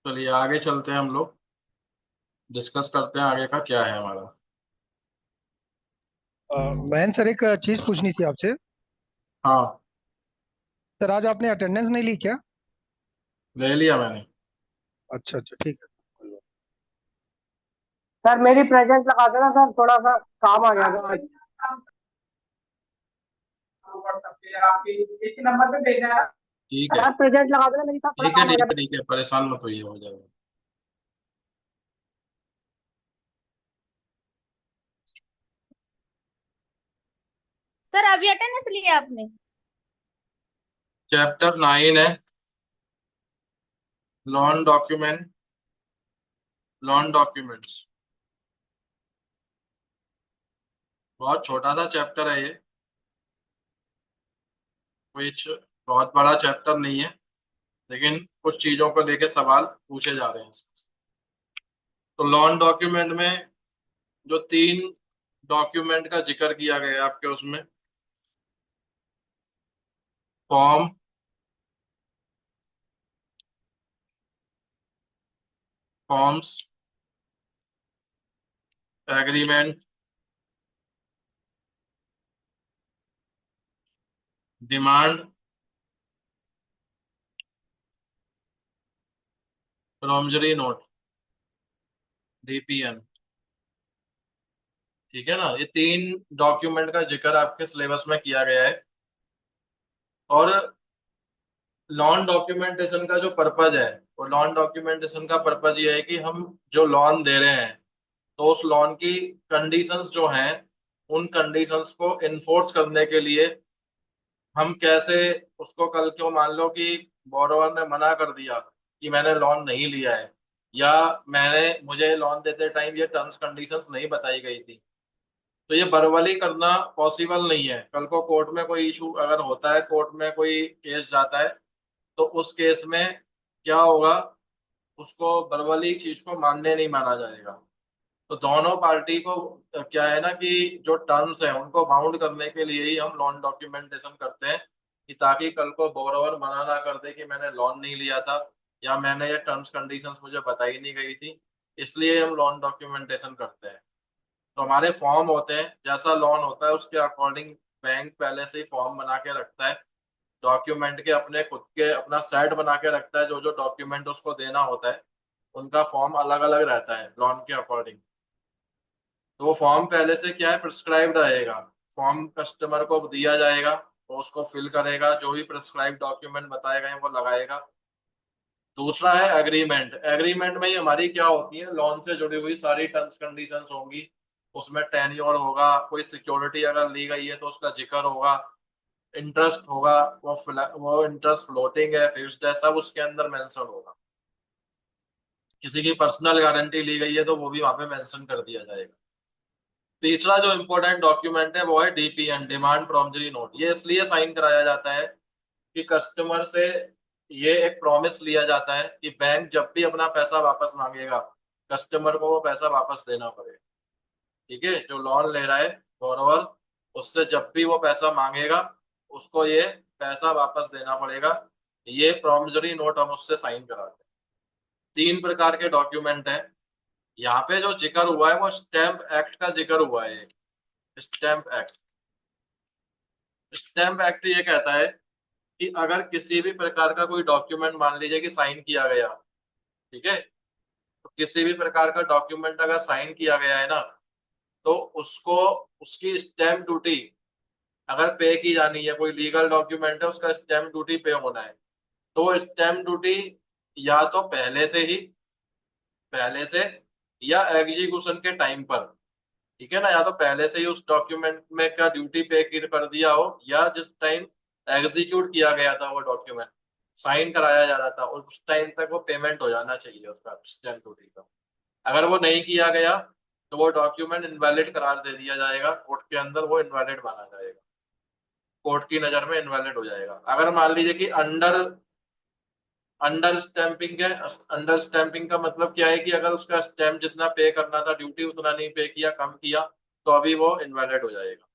चलिए आगे चलते हैं, हम लोग डिस्कस करते हैं आगे का क्या है हमारा। मयंक सर, एक चीज पूछनी थी आपसे। हाँ, सर, आज आपने अटेंडेंस नहीं ली क्या? ले लिया मैंने। अच्छा अच्छा, ठीक है। सर मेरी प्रेजेंट लगा देना सर, थोड़ा सा काम आ गया था आज। आपकी इसी नंबर पे भेजना है। ठीक है। सर प्रेजेंट लगा देना, मेरी साथ थोड़ा ठीक है काम आ ठीक गया है था। ठीक है, परेशान मत होइए, हो जाएगा। सर अभी अटेंडेंस लिया आपने? चैप्टर 9 है, लॉन डॉक्यूमेंट, लॉन डॉक्यूमेंट्स। बहुत छोटा सा चैप्टर है ये, कोई बहुत बड़ा चैप्टर नहीं है, लेकिन कुछ चीजों को लेके सवाल पूछे जा रहे हैं इसमें। तो लॉन डॉक्यूमेंट में जो 3 डॉक्यूमेंट का जिक्र किया गया है आपके उसमें, form, forms, agreement, demand, promissory note, DPN. ठीक है ना, ये 3 डॉक्यूमेंट का जिक्र आपके सिलेबस में किया गया है। और लॉन डॉक्यूमेंटेशन का जो पर्पज है, वो लॉन डॉक्यूमेंटेशन का पर्पज ये है कि हम जो लॉन दे रहे हैं, तो उस लॉन की कंडीशंस जो हैं, उन कंडीशंस को इन्फोर्स करने के लिए हम कैसे उसको, कल को मान लो कि बोरोवर ने मना कर दिया कि मैंने लोन नहीं लिया है, या मुझे लोन देते टाइम ये टर्म्स कंडीशंस नहीं बताई गई थी, तो ये बरवली करना पॉसिबल नहीं है। कल को कोर्ट में कोई इशू अगर होता है, कोर्ट में कोई केस जाता है, तो उस केस में क्या होगा, उसको बरवली चीज को मान्य नहीं माना जाएगा। तो दोनों पार्टी को क्या है ना कि जो टर्म्स है उनको बाउंड करने के लिए ही हम लोन डॉक्यूमेंटेशन करते हैं, कि ताकि कल को बोरोवर मना ना कर दे कि मैंने लोन नहीं लिया था, या मैंने ये टर्म्स कंडीशंस मुझे बताई नहीं गई थी। इसलिए हम लोन डॉक्यूमेंटेशन करते हैं। तो हमारे फॉर्म होते हैं, जैसा लोन होता है उसके अकॉर्डिंग बैंक पहले से ही फॉर्म बना के रखता है। डॉक्यूमेंट के अपने खुद के अपना सेट बना के रखता है, जो जो डॉक्यूमेंट उसको देना होता है उनका फॉर्म अलग अलग रहता है लोन के अकॉर्डिंग। तो वो फॉर्म पहले से क्या है, प्रिस्क्राइब्ड रहेगा। फॉर्म कस्टमर को दिया जाएगा, वो उसको फिल करेगा, जो भी प्रिस्क्राइब डॉक्यूमेंट बताए गए हैं वो लगाएगा। दूसरा है एग्रीमेंट। एग्रीमेंट में ही हमारी क्या होती है, लोन से जुड़ी हुई सारी टर्म्स कंडीशंस होंगी। उसमें टेन्योर होगा, कोई सिक्योरिटी अगर ली गई है तो उसका जिक्र होगा, इंटरेस्ट होगा, वो इंटरेस्ट फ्लोटिंग है, फिक्स्ड है, सब उसके अंदर मेंशन होगा। किसी की पर्सनल गारंटी ली गई है तो वो भी वहां पे मेंशन कर दिया जाएगा। तीसरा जो इम्पोर्टेंट डॉक्यूमेंट है वो है डीपीएन, डिमांड प्रॉमिसरी नोट। ये इसलिए साइन कराया जाता है कि कस्टमर से ये एक प्रॉमिस लिया जाता है कि बैंक जब भी अपना पैसा वापस मांगेगा, कस्टमर को वो पैसा वापस देना पड़ेगा। ठीक है, जो लोन ले रहा है बोरोवर, उससे जब भी वो पैसा मांगेगा, उसको ये पैसा वापस देना पड़ेगा। ये प्रॉमिसरी नोट हम उससे साइन कराते हैं। 3 प्रकार के डॉक्यूमेंट हैं। यहाँ पे जो जिक्र हुआ है वो स्टैम्प एक्ट का जिक्र हुआ है। स्टैम्प एक्ट, स्टैम्प एक्ट ये कहता है कि अगर किसी भी प्रकार का कोई डॉक्यूमेंट मान लीजिए कि साइन किया गया, ठीक है, तो किसी भी प्रकार का डॉक्यूमेंट अगर साइन किया गया है ना, तो उसको, उसकी स्टैम्प ड्यूटी अगर पे की जानी है, कोई लीगल डॉक्यूमेंट है उसका स्टैम्प ड्यूटी पे होना है, तो वो स्टैम्प ड्यूटी या तो पहले से या एग्जीक्यूशन के टाइम पर, ठीक है ना, या तो पहले से ही उस डॉक्यूमेंट में का ड्यूटी पे कर दिया हो, या जिस टाइम एग्जीक्यूट किया गया था वो डॉक्यूमेंट, साइन कराया जा रहा था, उस टाइम तक वो पेमेंट हो जाना चाहिए उसका स्टैम्प ड्यूटी का। अगर वो नहीं किया गया तो वो डॉक्यूमेंट इनवैलिड करार दे दिया जाएगा, कोर्ट के अंदर वो इनवैलिड माना जाएगा, कोर्ट की नजर में इनवैलिड हो जाएगा। अगर मान लीजिए कि अंडर अंडर स्टैंपिंग है, अंडर स्टैंपिंग का मतलब क्या है कि अगर उसका स्टैम्प जितना पे करना था ड्यूटी उतना नहीं पे किया, कम किया, तो अभी वो इनवैलिड हो जाएगा।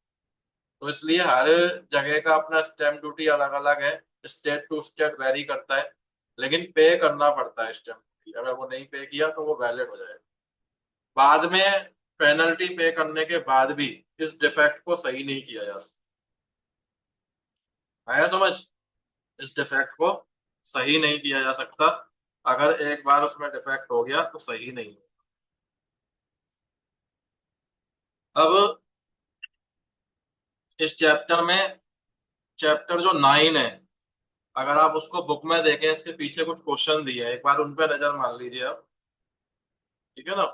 तो इसलिए हर जगह का अपना स्टैम्प ड्यूटी अलग अलग है, स्टेट टू स्टेट वेरी करता है, लेकिन पे करना पड़ता है स्टैम्प। पेनल्टी, अगर वो नहीं पे किया तो वो वैलिड हो जाएगा। बाद में पेनल्टी पे करने के बाद भी इस डिफेक्ट को सही नहीं किया जा सकता। आया समझ? इस डिफेक्ट को सही नहीं किया जा सकता। अगर एक बार उसमें डिफेक्ट हो गया तो सही नहीं। अब इस चैप्टर में, चैप्टर जो 9 है, अगर आप उसको बुक में देखें, इसके पीछे कुछ क्वेश्चन दिए हैं, एक बार उन पे नजर मार लीजिए आप। ठीक है ना?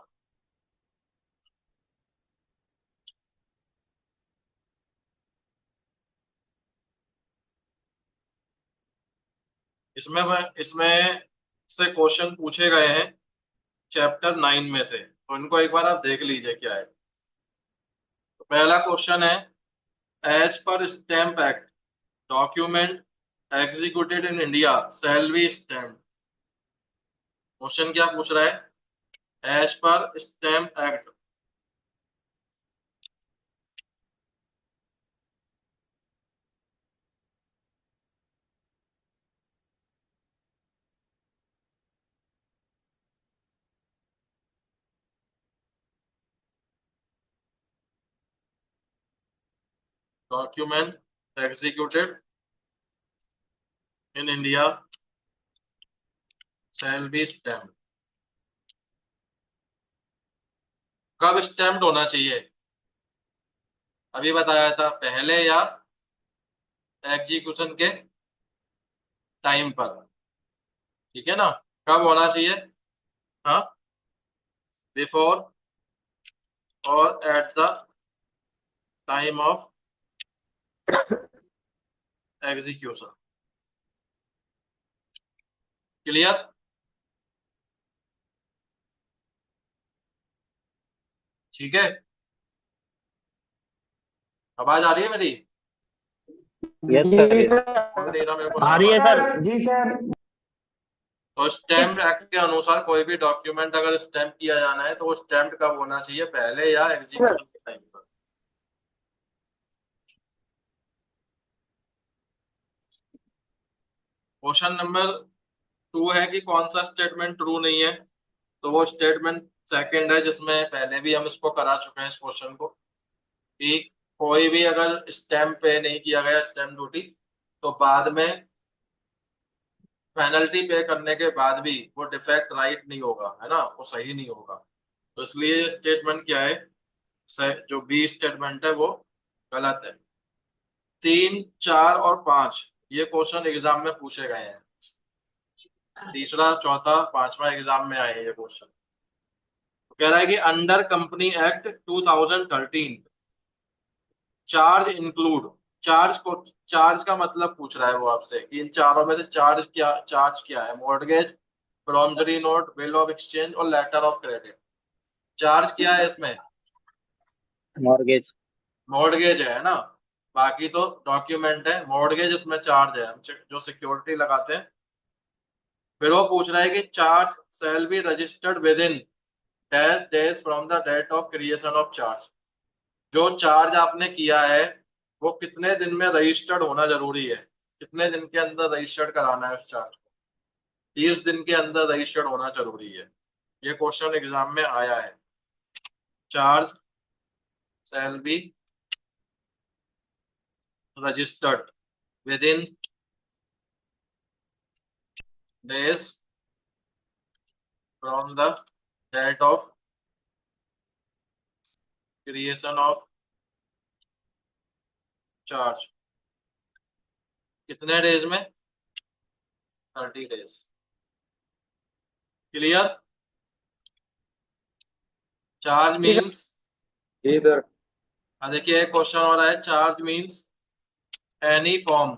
इसमें से क्वेश्चन पूछे गए हैं चैप्टर 9 में से, तो इनको एक बार आप देख लीजिए क्या है। तो पहला क्वेश्चन है, as per stamp act document executed in India shall be stamp. Question क्या पूछ रहा है? As per stamp act document executed in India shall be stamp. कब स्टैम्प्ड होना चाहिए? अभी बताया था, पहले या एग्जीक्यूशन के टाइम पर। ठीक है ना? कब होना चाहिए? हाँ, बिफोर और at the time of execution. Clear? ठीक है, आवाज आ रही है मेरी? Yes sir. कौन दे रहा मेरे को आ रही है आवाज? सर। जी सर। तो स्टैम्प एक्ट के अनुसार कोई भी डॉक्यूमेंट अगर स्टैम्प किया जाना है तो वो स्टैम्प कब होना चाहिए? पहले या एग्जीक्यूशन के टाइम पर। क्वेश्चन नंबर 2 है कि कौन सा स्टेटमेंट ट्रू नहीं है। तो वो स्टेटमेंट सेकंड है, जिसमें पहले भी हम इसको करा चुके हैं इस क्वेश्चन को, कि कोई भी अगर स्टैम्प पे नहीं किया गया स्टैम्प ड्यूटी, तो बाद में पेनल्टी पे करने के बाद भी वो डिफेक्ट राइट नहीं होगा, है ना, वो सही नहीं होगा। तो इसलिए स्टेटमेंट क्या है? जो बी स्टेटमेंट है वो गलत है। 3, 4 और 5 ये क्वेश्चन एग्जाम में पूछे गए हैं। तीसरा, चौथा, पांचवा एग्जाम में आए हैं ये क्वेश्चन। तो कह रहा है कि under company act 2013 charge include, charge का मतलब पूछ रहा है वो आपसे कि इन चारों में से चार्ज क्या है? Mortgage, promissory note, bill of exchange और लेटर ऑफ क्रेडिट। चार्ज क्या है इसमें? मॉर्गेज। मॉर्गेज है ना? बाकी तो डॉक्यूमेंट है, मॉर्गेज इसमें चार्ज है, हम जो सिक्योरिटी लगाते हैं। फिर वो पूछ रहा है कि charge shall be registered within dash days from the date of creation of charge. जो चार्ज आपने किया है वो कितने दिन में रजिस्टर्ड होना जरूरी है? कितने दिन के अंदर रजिस्टर्ड कराना है उस चार्ज को? 30 दिन के अंदर रजिस्टर्ड होना जरूरी है। ये क्वेश्चन एग्जाम में आया है। Charge shall be registered within days from the date of creation of charge. कितने डेज में? 30 डेज। क्लियर? चार्ज मीन्स, जी सर। देखिए एक क्वेश्चन हो रहा है, charge means any form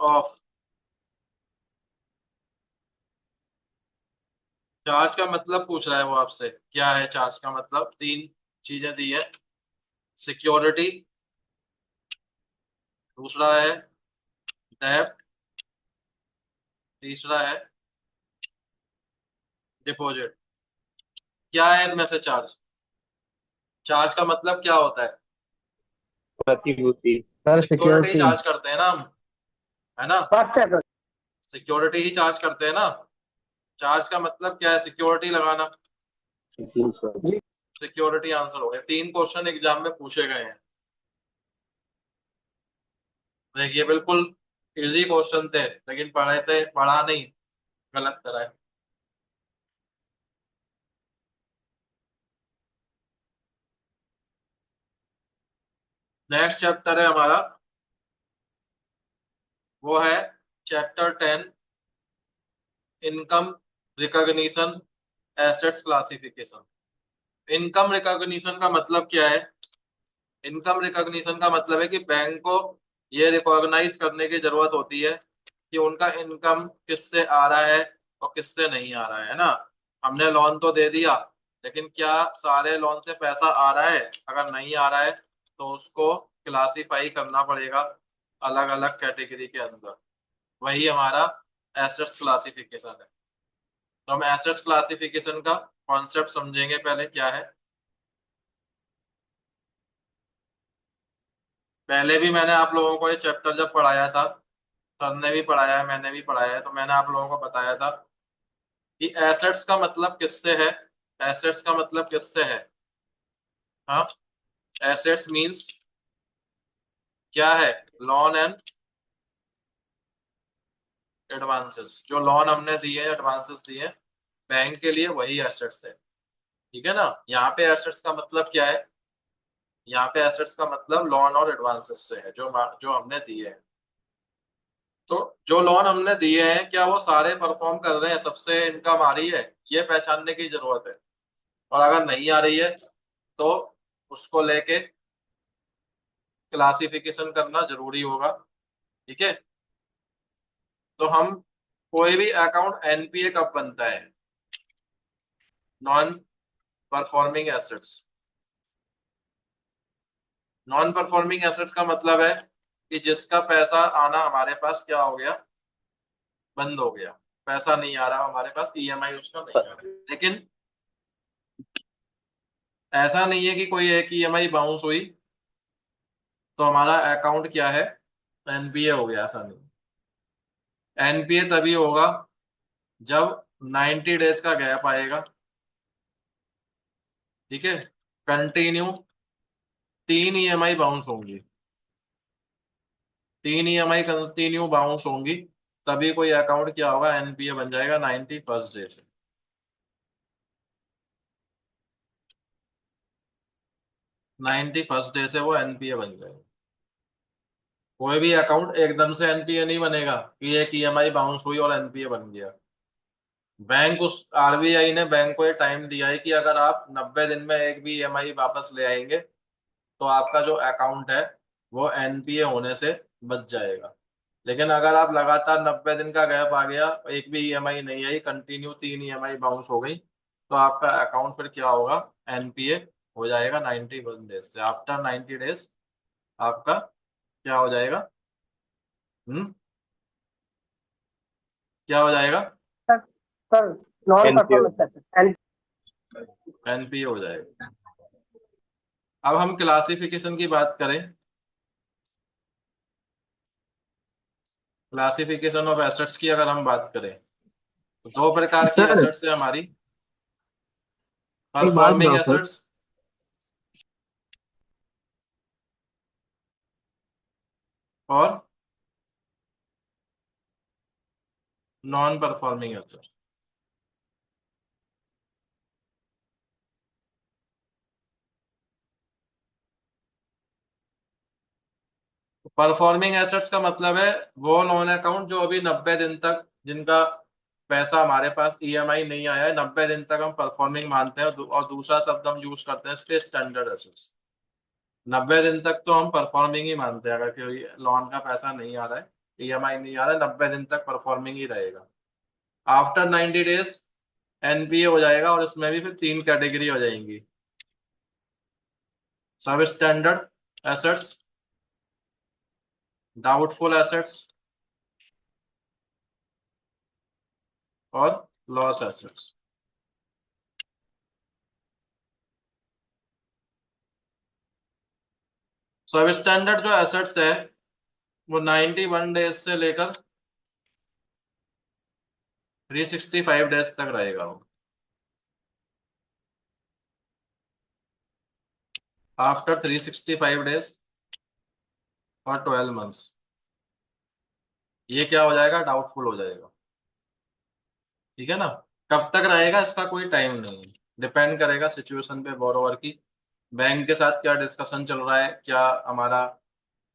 of. Charge का मतलब पूछ रहा है वो आपसे, क्या है चार्ज का मतलब? 3 चीजें दी है। सिक्योरिटी, दूसरा है डेब्ट, तीसरा है डिपॉजिट। क्या है इनमें से चार्ज? चार्ज का मतलब क्या होता है? प्रतिभूति। Sir security security. चार्ज करते हैं ना हम, है ना? फर्स्ट है सर। सिक्योरिटी ही चार्ज करते हैं ना। चार्ज का मतलब क्या है? सिक्योरिटी लगाना। जी सर। सिक्योरिटी आंसर हो गया। 3 क्वेश्चन एग्जाम में पूछे गए हैं। देखिए बिल्कुल इजी क्वेश्चन थे, लेकिन पढ़ा नहीं, गलत करा है। नेक्स्ट चैप्टर है हमारा, वो है chapter 10, income recognition, assets classification. Income recognition का मतलब क्या है? इनकम रिकॉग्निशन का मतलब है कि बैंक को ये रिकॉग्नाइज करने की जरूरत होती है कि उनका इनकम किससे आ रहा है और किससे नहीं आ रहा है ना। हमने लोन तो दे दिया, लेकिन क्या सारे लोन से पैसा आ रहा है? अगर नहीं आ रहा है तो उसको क्लासिफाई करना पड़ेगा अलग अलग कैटेगरी के अंदर। वही हमारा एसेट्स क्लासिफिकेशन है। तो हम एसेट्स क्लासिफिकेशन का कॉन्सेप्ट समझेंगे पहले क्या है। पहले भी मैंने आप लोगों को ये चैप्टर जब पढ़ाया था, सर ने भी पढ़ाया है, मैंने भी पढ़ाया है, तो मैंने आप लोगों को बताया था कि एसेट्स का मतलब किससे है। एसेट्स का मतलब किससे है? हाँ, एसेट्स मींस क्या है? Loan and advances. जो लोन हमने दिए, एडवांसेस दिए बैंक के लिए, वही एसेट्स है। ठीक है ना। यहाँ पे एसेट्स का मतलब क्या है? यहाँ पे एसेट्स का मतलब लोन और एडवांसेस से है, जो हमने दिए हैं। तो जो लोन हमने दिए हैं, क्या वो सारे परफॉर्म कर रहे हैं, सबसे इनकम आ रही है? ये पहचानने की जरूरत है। और अगर नहीं आ रही है तो उसको लेके क्लासिफिकेशन करना जरूरी होगा। ठीक है। तो हम कोई भी अकाउंट एनपीए कब बनता है? Non performing assets. Non performing assets का मतलब है कि जिसका पैसा आना हमारे पास क्या हो गया? बंद हो गया। पैसा नहीं आ रहा हमारे पास, ईएमआई उसका नहीं आ रहा। लेकिन ऐसा नहीं है कि कोई एक ईएमआई बाउंस हुई तो हमारा अकाउंट क्या है? एनपीए हो गया। ऐसा नहीं। एनपीए तभी होगा जब 90 डेज का गैप आएगा। ठीक है। कंटिन्यू 3 ईएमआई बाउंस होंगी। 3 ईएमआई कंटिन्यू बाउंस होंगी, तभी कोई अकाउंट क्या होगा? एनपीए बन जाएगा 91st डे से। 91st डे से वो एनपीए बन जाएगा। कोई भी अकाउंट एकदम से एनपीए नहीं बनेगा कि एक ईएमआई बाउंस हुई और एनपीए बन गया। बैंक उस आरबीआई ने बैंक को ये टाइम दिया है कि अगर आप 90 दिन में एक भी ईएमआई वापस ले आएंगे तो आपका जो अकाउंट है वो एनपीए होने से बच जाएगा। लेकिन अगर आप लगातार 90 दिन का गैप आ गया, एक भी ईएमआई नहीं आई, कंटिन्यू 3 ईएमआई बाउंस हो गई, तो आपका अकाउंट फिर क्या होगा? एनपीए हो जाएगा 91 डेज से। आफ्टर 90 डेज आपका क्या हो जाएगा? क्या हो जाएगा? Sir sir non NPO. Performance asset NPA हो जाएगा। अब हम क्लासिफिकेशन की बात करें। क्लासिफिकेशन ऑफ एसेट्स की अगर हम बात करें तो 2 प्रकार की सर एसेट्स है हमारी। एक बात परफॉर्मिंग बताओ सर। एसेट्स और non performing assets. Performing assets का मतलब है वो लोन अकाउंट जो अभी 90 दिन तक, जिनका पैसा हमारे पास ईएमआई नहीं आया है, 90 दिन तक हम परफॉर्मिंग मानते हैं। और दूसरा शब्द हम यूज करते हैं इसके, स्टैंडर्ड एसेट्स। 90 दिन तक तो हम परफॉर्मिंग ही मानते हैं। अगर कोई लोन का पैसा नहीं आ रहा है, ईएमआई नहीं आ रहा है, 90 दिन तक परफॉर्मिंग ही रहेगा। आफ्टर 90 डेज एनपीए हो जाएगा, और इसमें भी फिर 3 कैटेगरी हो जाएंगी। सब स्टैंडर्ड एसेट्स, डाउटफुल एसेट्स और लॉस एसेट्स। सब स्टैंडर्ड जो एसेट्स है वो 91 डेज से लेकर 365 डेज तक रहेगा वो। आफ्टर 365 डेज और 12 मंथ्स ये क्या हो जाएगा, डाउटफुल हो जाएगा। ठीक है ना। कब तक रहेगा इसका कोई टाइम नहीं है, डिपेंड करेगा सिचुएशन पे, बोरोवर की बैंक के साथ क्या डिस्कशन चल रहा है, क्या हमारा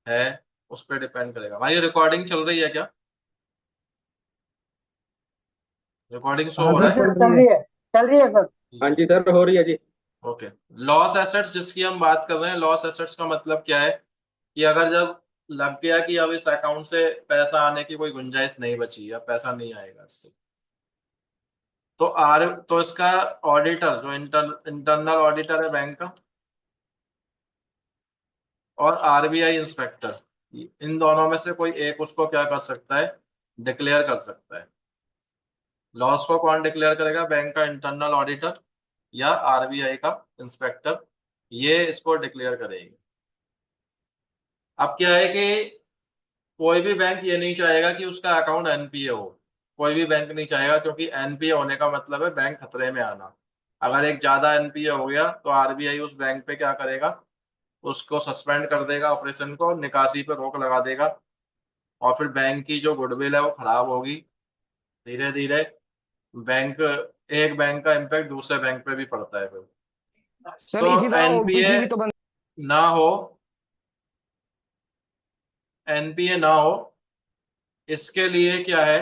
है, उस पर डिपेंड करेगा। भाई रिकॉर्डिंग चल रही है क्या? रिकॉर्डिंग शो हाँ हो जी रहा सर, है? सर चल रही चल है। रही है, चल रही है सर। हाँ जी सर, हो रही है जी। ओके। लॉस एसेट्स जिसकी हम बात कर रहे हैं, लॉस एसेट्स का मतलब क्या है कि अगर जब लग गया कि अब इस अकाउंट से पैसा आने की कोई गुंजाइश नहीं बची या पैसा नहीं आएगा इससे, तो इसका ऑडिटर जो इंटरनल ऑडिटर है बैंक का, और आरबीआई इंस्पेक्टर, इन दोनों में से कोई एक उसको क्या कर सकता है, डिक्लेयर कर सकता है। लॉस को कौन डिक्लेयर करेगा, बैंक का इंटरनल ऑडिटर या आरबीआई का इंस्पेक्टर, ये इसको डिक्लेयर करेगी। अब क्या है कि कोई भी बैंक ये नहीं चाहेगा कि उसका अकाउंट एनपीए हो, कोई भी बैंक नहीं चाहेगा, क्योंकि एनपीए होने का मतलब है बैंक खतरे में आना। अगर एक ज्यादा एनपीए हो गया तो आरबीआई उस बैंक पे क्या करेगा, उसको सस्पेंड कर देगा ऑपरेशन को, निकासी पे रोक लगा देगा, और फिर बैंक की जो गुडविल है वो खराब होगी। धीरे धीरे बैंक एक बैंक का इम्पैक्ट दूसरे बैंक पे भी पड़ता है फिर। सर तो इसी तरह एनपीए ओपीसी भी तो बन। ना हो, एनपीए ना हो, इसके लिए क्या है,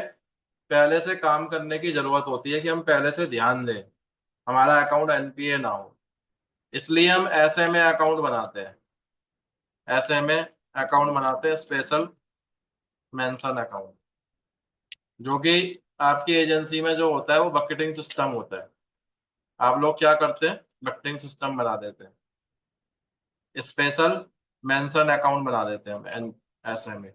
पहले से काम करने की जरूरत होती है कि हम पहले से ध्यान दें हमारा अकाउंट एनपीए ना हो। इसलिए हम एसएमए अकाउंट बनाते हैं, एसएमए अकाउंट बनाते हैं, स्पेशल मेंशन अकाउंट, जो कि आपकी एजेंसी में जो होता है वो बकेटिंग सिस्टम होता है। आप लोग क्या करते हैं, बकेटिंग सिस्टम बना देते हैं, स्पेशल मेंशन अकाउंट बना देते हैं हम एसएमए।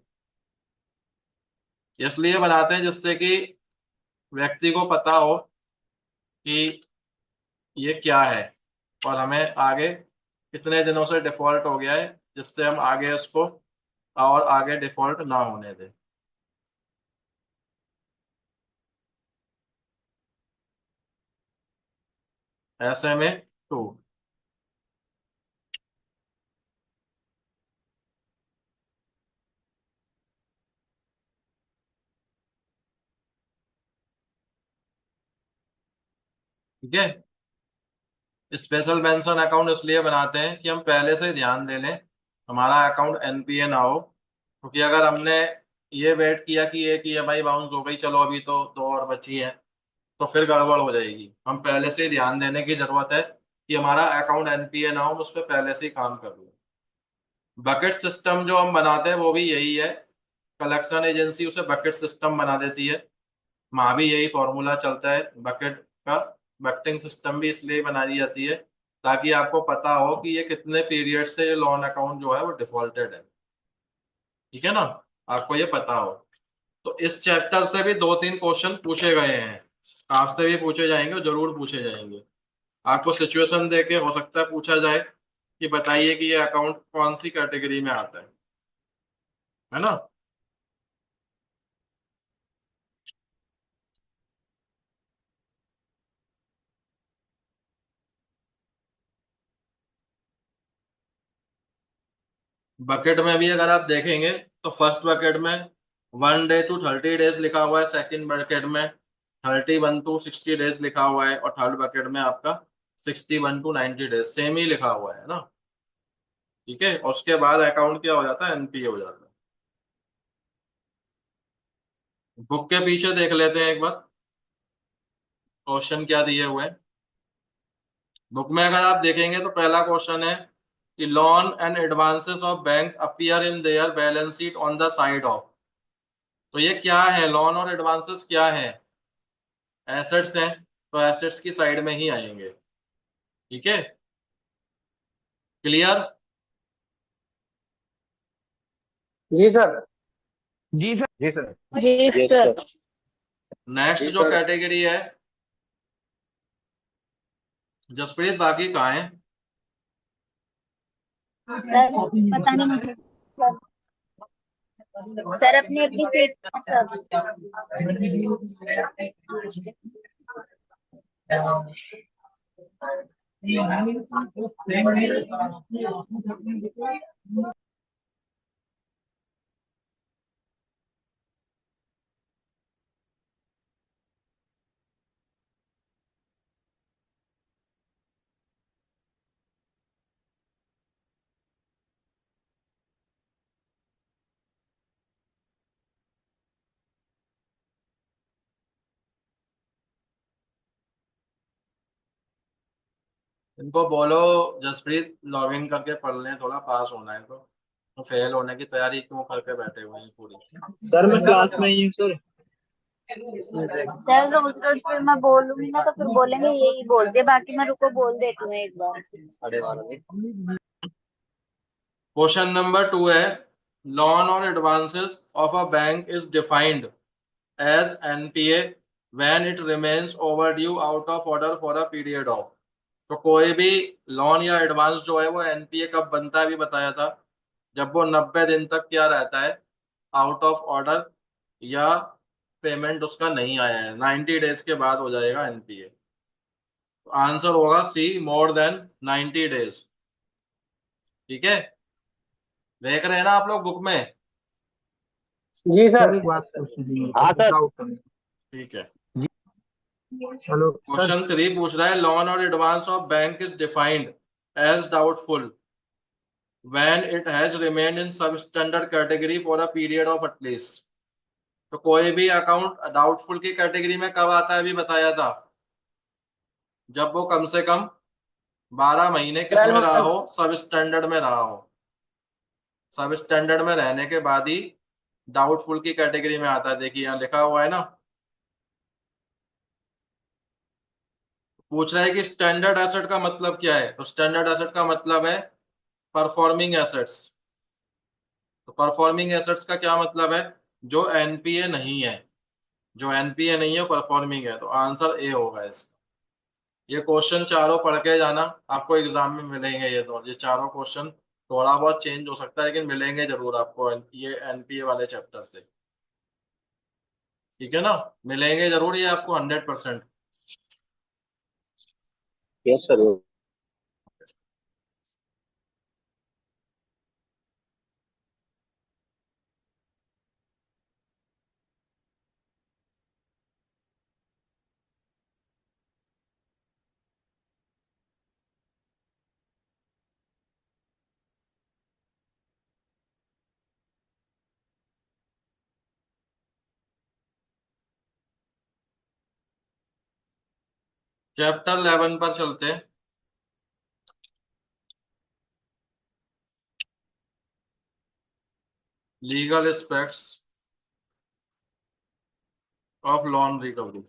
इसलिए बनाते हैं जिससे कि व्यक्ति को पता हो कि ये क्या है, और हमें आगे कितने दिनों से डिफॉल्ट हो गया है, जिससे हम आगे उसको और आगे डिफॉल्ट ना होने दें। SMA 2। ठीक है। स्पेशल मेंशन अकाउंट इसलिए बनाते हैं कि हम पहले से ध्यान दे लें हमारा अकाउंट एनपीए ना हो, क्योंकि अगर हमने ये वेट किया कि एक ईएमआई बाउंस हो गई, चलो अभी तो दो और बची है, तो फिर गड़बड़ हो जाएगी। हम पहले से ही ध्यान देने की जरूरत है कि हमारा अकाउंट एनपीए ना हो, हम उस पर पहले से ही काम कर लें। बकेट सिस्टम जो हम बनाते हैं वो भी यही है, कलेक्शन एजेंसी उसे बकेट सिस्टम बना देती है, वहां भी यही फॉर्मूला चलता है बकेट का। बकेटिंग सिस्टम भी इसलिए बनाई जाती है ताकि आपको पता हो कि ये कितने पीरियड से ये लोन अकाउंट जो है वो डिफॉल्टेड है। ठीक है ना, आपको ये पता हो। तो इस चैप्टर से भी दो तीन क्वेश्चन पूछे गए हैं, आपसे भी पूछे जाएंगे और जरूर पूछे जाएंगे। आपको सिचुएशन देके हो सकता है पूछा जाए कि बताइए कि ये अकाउंट कौन सी कैटेगरी में आता है ना। बकेट में भी अगर आप देखेंगे तो फर्स्ट बकेट में 1 day to 30 days लिखा हुआ है, सेकंड बकेट में 31 to 60 days लिखा हुआ है, और थर्ड बकेट में आपका 61 to 90 days सेम ही लिखा हुआ है ना। ठीक है, और उसके बाद अकाउंट क्या हो जाता है, एनपीए हो जाता है। बुक के पीछे देख लेते हैं एक बार क्वेश्चन क्या दिए हुए हैं। बुक में अगर आप देखेंगे तो पहला क्वेश्चन है कि loan and advances of bank appear in their balance sheet on the side of. तो ये क्या है, लोन और एडवांसेस क्या है, एसेट्स हैं, तो एसेट्स की साइड में ही आएंगे। ठीक है, क्लियर। जी सर। जी सर। जी सर। जी यस सर। सर। नेक्स्ट जी जो सर। कैटेगरी है, जसप्रीत बाकी कहाँ है? सर पता नहीं मुझे सर। सर अपनी अपनी सीट पर सब। इनको बोलो जसप्रीत लॉग इन करके पढ़ लें, थोड़ा पास होना है तो फेल होने की तैयारी क्यों करके बैठे हुए हैं पूरी। सर मैं क्लास में ही हूँ सर। सर रोज रोज फिर मैं बोलूंगी ना तो फिर बोलेंगे यही बोलते, बाकी मैं रुको बोल देती हूँ एक बार। 12:30। क्वेश्चन नंबर 2 है, लोन और advances of a bank is defined as NPA when it remains overdue out of order for a period of. तो कोई भी लोन या एडवांस जो है वो एनपीए कब बनता है, भी बताया था, जब वो 90 दिन तक क्या रहता है, आउट ऑफ ऑर्डर, या पेमेंट उसका नहीं आया है, 90 डेज के बाद हो जाएगा एनपीए। तो आंसर होगा सी, मोर देन 90 डेज। ठीक है, देख रहे हैं ना आप लोग बुक में। जी सर सर। एक बात पूछनी हाँ सर। थी। ठीक है, हेलो सर। क्वेश्चन 3 पूछ रहा है, लोन और advance of bank is defined as doubtful when it has remained in substandard category for a period of at least। तो कोई भी अकाउंट डाउटफुल की कैटेगरी में कब आता है, भी बताया था, जब वो कम से कम 12 महीने किस में 12 रहा मंथ। हो, सब स्टैंडर्ड में रहा हो। सब स्टैंडर्ड में रहने के बाद ही डाउटफुल की कैटेगरी में आता है। देखिए यहाँ लिखा हुआ है ना, पूछ रहा है कि स्टैंडर्ड एसेट का मतलब क्या है। तो स्टैंडर्ड एसेट का मतलब है परफॉर्मिंग एसेट्स। तो परफॉर्मिंग एसेट्स का क्या मतलब है, जो एनपीए नहीं है, जो एनपीए नहीं है परफॉर्मिंग है। तो आंसर ए होगा इसका। ये क्वेश्चन चारों पढ़ के जाना, आपको एग्जाम में मिलेंगे ये चारों क्वेश्चन। थोड़ा बहुत चेंज हो सकता है लेकिन मिलेंगे जरूर आपको ये एनपीए वाले चैप्टर से। ठीक है ना, मिलेंगे जरूर ये आपको 100%। Yes sir. चैप्टर 11 पर चलते हैं। Legal aspects of loan recovery.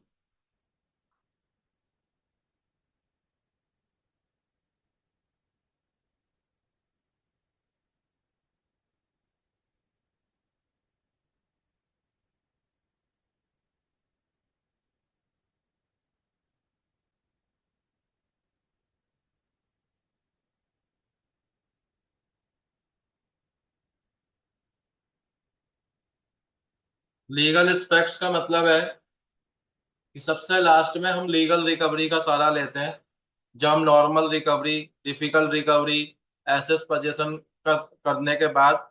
Legal aspects का मतलब है कि सबसे लास्ट में हम लीगल रिकवरी का सारा लेते हैं। जब हम normal recovery, difficult recovery, assess position का करने के बाद,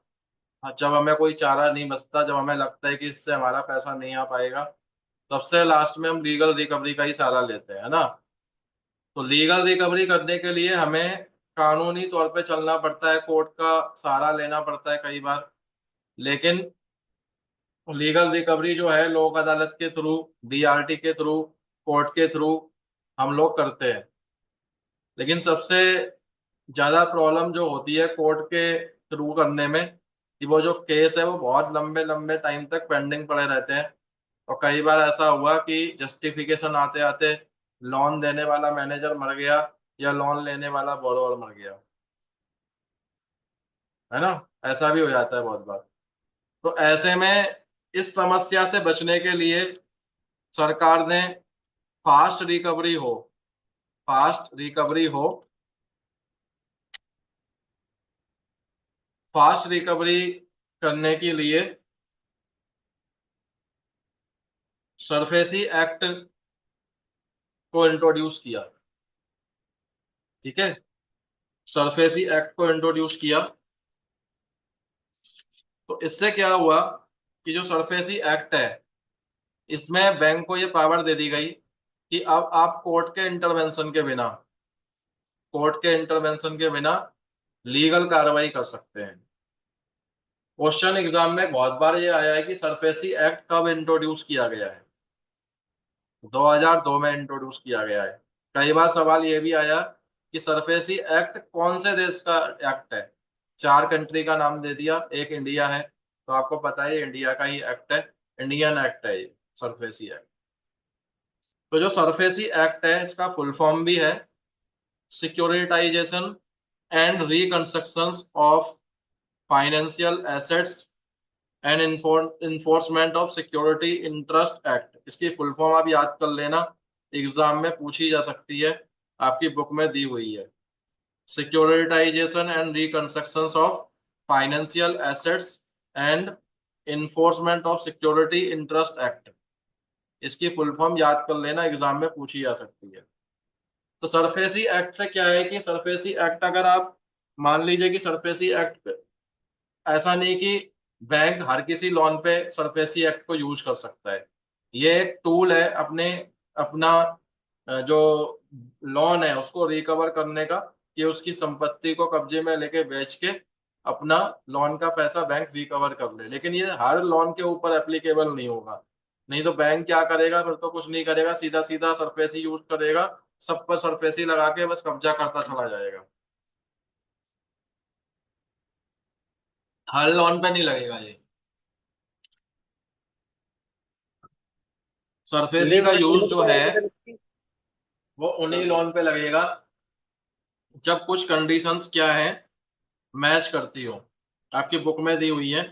जब हमें कोई चारा नहीं बचता, जब हमें लगता है कि इससे हमारा पैसा नहीं आ पाएगा, सबसे लास्ट में हम लीगल रिकवरी का ही सहारा लेते हैं, है ना। तो लीगल रिकवरी करने के लिए हमें कानूनी तौर पे चलना पड़ता है, कोर्ट का सहारा लेना पड़ता है कई बार। लेकिन लीगल रिकवरी जो है लोक अदालत के थ्रू, डीआरटी के थ्रू, कोर्ट के थ्रू हम लोग करते हैं। लेकिन सबसे ज्यादा प्रॉब्लम जो होती है कोर्ट के थ्रू करने में, कि वो जो केस है वो बहुत लंबे लंबे टाइम तक पेंडिंग पड़े रहते हैं। और कई बार ऐसा हुआ कि जस्टिफिकेशन आते आते लोन देने वाला मैनेजर मर गया, या लोन लेने वाला बोरोवर मर गया, है ना। ऐसा भी हो जाता है बहुत बार। तो ऐसे में इस समस्या से बचने के लिए सरकार ने फास्ट रिकवरी हो, फास्ट रिकवरी हो, फास्ट रिकवरी करने के लिए सरफेसी एक्ट को इंट्रोड्यूस किया। ठीक है, सरफेसी एक्ट को इंट्रोड्यूस किया। तो इससे क्या हुआ कि जो सरफेसी एक्ट है, इसमें बैंक को ये पावर दे दी गई कि अब आप कोर्ट के इंटरवेंशन के बिना लीगल कार्रवाई कर सकते हैं। क्वेश्चन एग्जाम में बहुत बार ये आया है कि सरफेसी एक्ट कब इंट्रोड्यूस किया गया है। 2002 में इंट्रोड्यूस किया गया है। कई बार सवाल ये भी आया कि सरफेसी एक्ट कौन से देश का एक्ट है। 4 कंट्री का नाम दे दिया, एक इंडिया है, तो आपको पता है इंडिया का ही एक्ट है, इंडियन एक्ट है ये सरफेसी एक्ट। तो जो सरफेसी एक्ट है इसका फुल फॉर्म भी है securitisation and reconstruction of financial assets and enforcement of security interest act. इसकी फुल फॉर्म आप याद कर लेना, एग्जाम में पूछी जा सकती है, आपकी बुक में दी हुई है। Securitisation and reconstruction of financial assets and enforcement of security interest act, इसकी फुल फॉर्म याद कर लेना, एग्जाम में पूछी जा सकती है। तो सरफेसी एक्ट से क्या है कि सरफेसी एक्ट अगर आप मान लीजिए कि सरफेसी एक्ट, ऐसा नहीं कि बैंक हर किसी लोन पे सरफेसी एक्ट को यूज कर सकता है। ये एक टूल है अपना जो लोन है उसको रिकवर करने का, कि उसकी संपत्ति को कब्जे में लेके बेच के अपना लोन का पैसा बैंक रिकवर कर ले। लेकिन ये हर लोन के ऊपर एप्लीकेबल नहीं होगा, नहीं तो बैंक क्या करेगा, फिर तो कुछ नहीं करेगा, सीधा सीधा सरफेसी यूज करेगा, सब पर सरफेसी लगा के बस कब्जा करता चला जाएगा। हर लोन पे नहीं लगेगा ये। सरफेसी का यूज जो है वो उन्हीं लोन पे लगेगा जब कुछ कंडीशंस क्या है मैच करती हो। आपकी बुक में दी हुई है,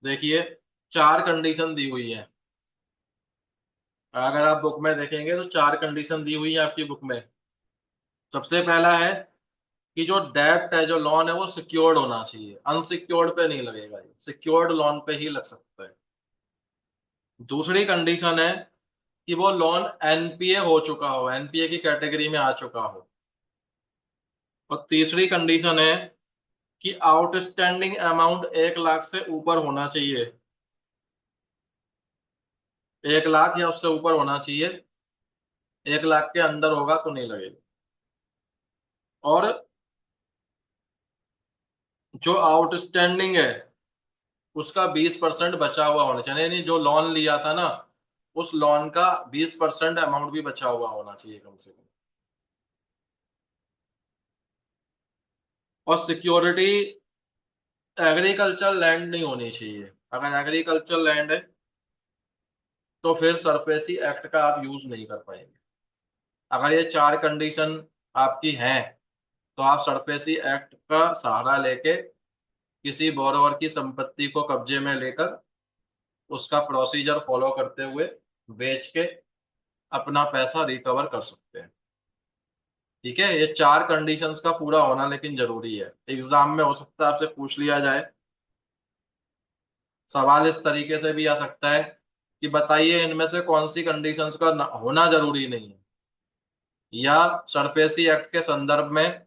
देखिए 4 कंडीशन दी हुई है। अगर आप बुक में देखेंगे तो 4 कंडीशन दी हुई है आपकी बुक में। सबसे पहला है कि जो डेब्ट है, जो लोन है, वो सिक्योर्ड होना चाहिए, अनसिक्योर्ड पे नहीं लगेगा, ये सिक्योर्ड लोन पे ही लग सकता है। दूसरी कंडीशन है कि वो लोन एनपीए हो चुका हो, एनपीए की कैटेगरी में आ चुका हो। और तीसरी कंडीशन है कि आउटस्टैंडिंग अमाउंट 1 लाख से ऊपर होना चाहिए, 1 लाख या उससे ऊपर होना चाहिए, 1 लाख के अंदर होगा तो नहीं लगेगा। और जो आउटस्टैंडिंग है उसका 20% बचा हुआ होना चाहिए, यानी जो लोन लिया था ना उस लोन का 20% अमाउंट भी बचा हुआ होना चाहिए कम से कम। और सिक्योरिटी एग्रीकल्चर लैंड नहीं होनी चाहिए। अगर एग्रीकल्चर लैंड है तो फिर सरफेसी एक्ट का आप यूज नहीं कर पाएंगे। अगर ये 4 कंडीशन आपकी हैं तो आप सरफेसी एक्ट का सहारा लेके किसी बोरोवर की संपत्ति को कब्जे में लेकर उसका प्रोसीजर फॉलो करते हुए बेच के अपना पैसा रिकवर कर सकते हैं। ठीक है, ये 4 कंडीशंस का पूरा होना लेकिन जरूरी है। एग्जाम में हो सकता है आपसे पूछ लिया जाए, सवाल इस तरीके से भी आ सकता है कि बताइए इनमें से कौन सी कंडीशंस का होना जरूरी नहीं है, या सरफेसी एक्ट के संदर्भ में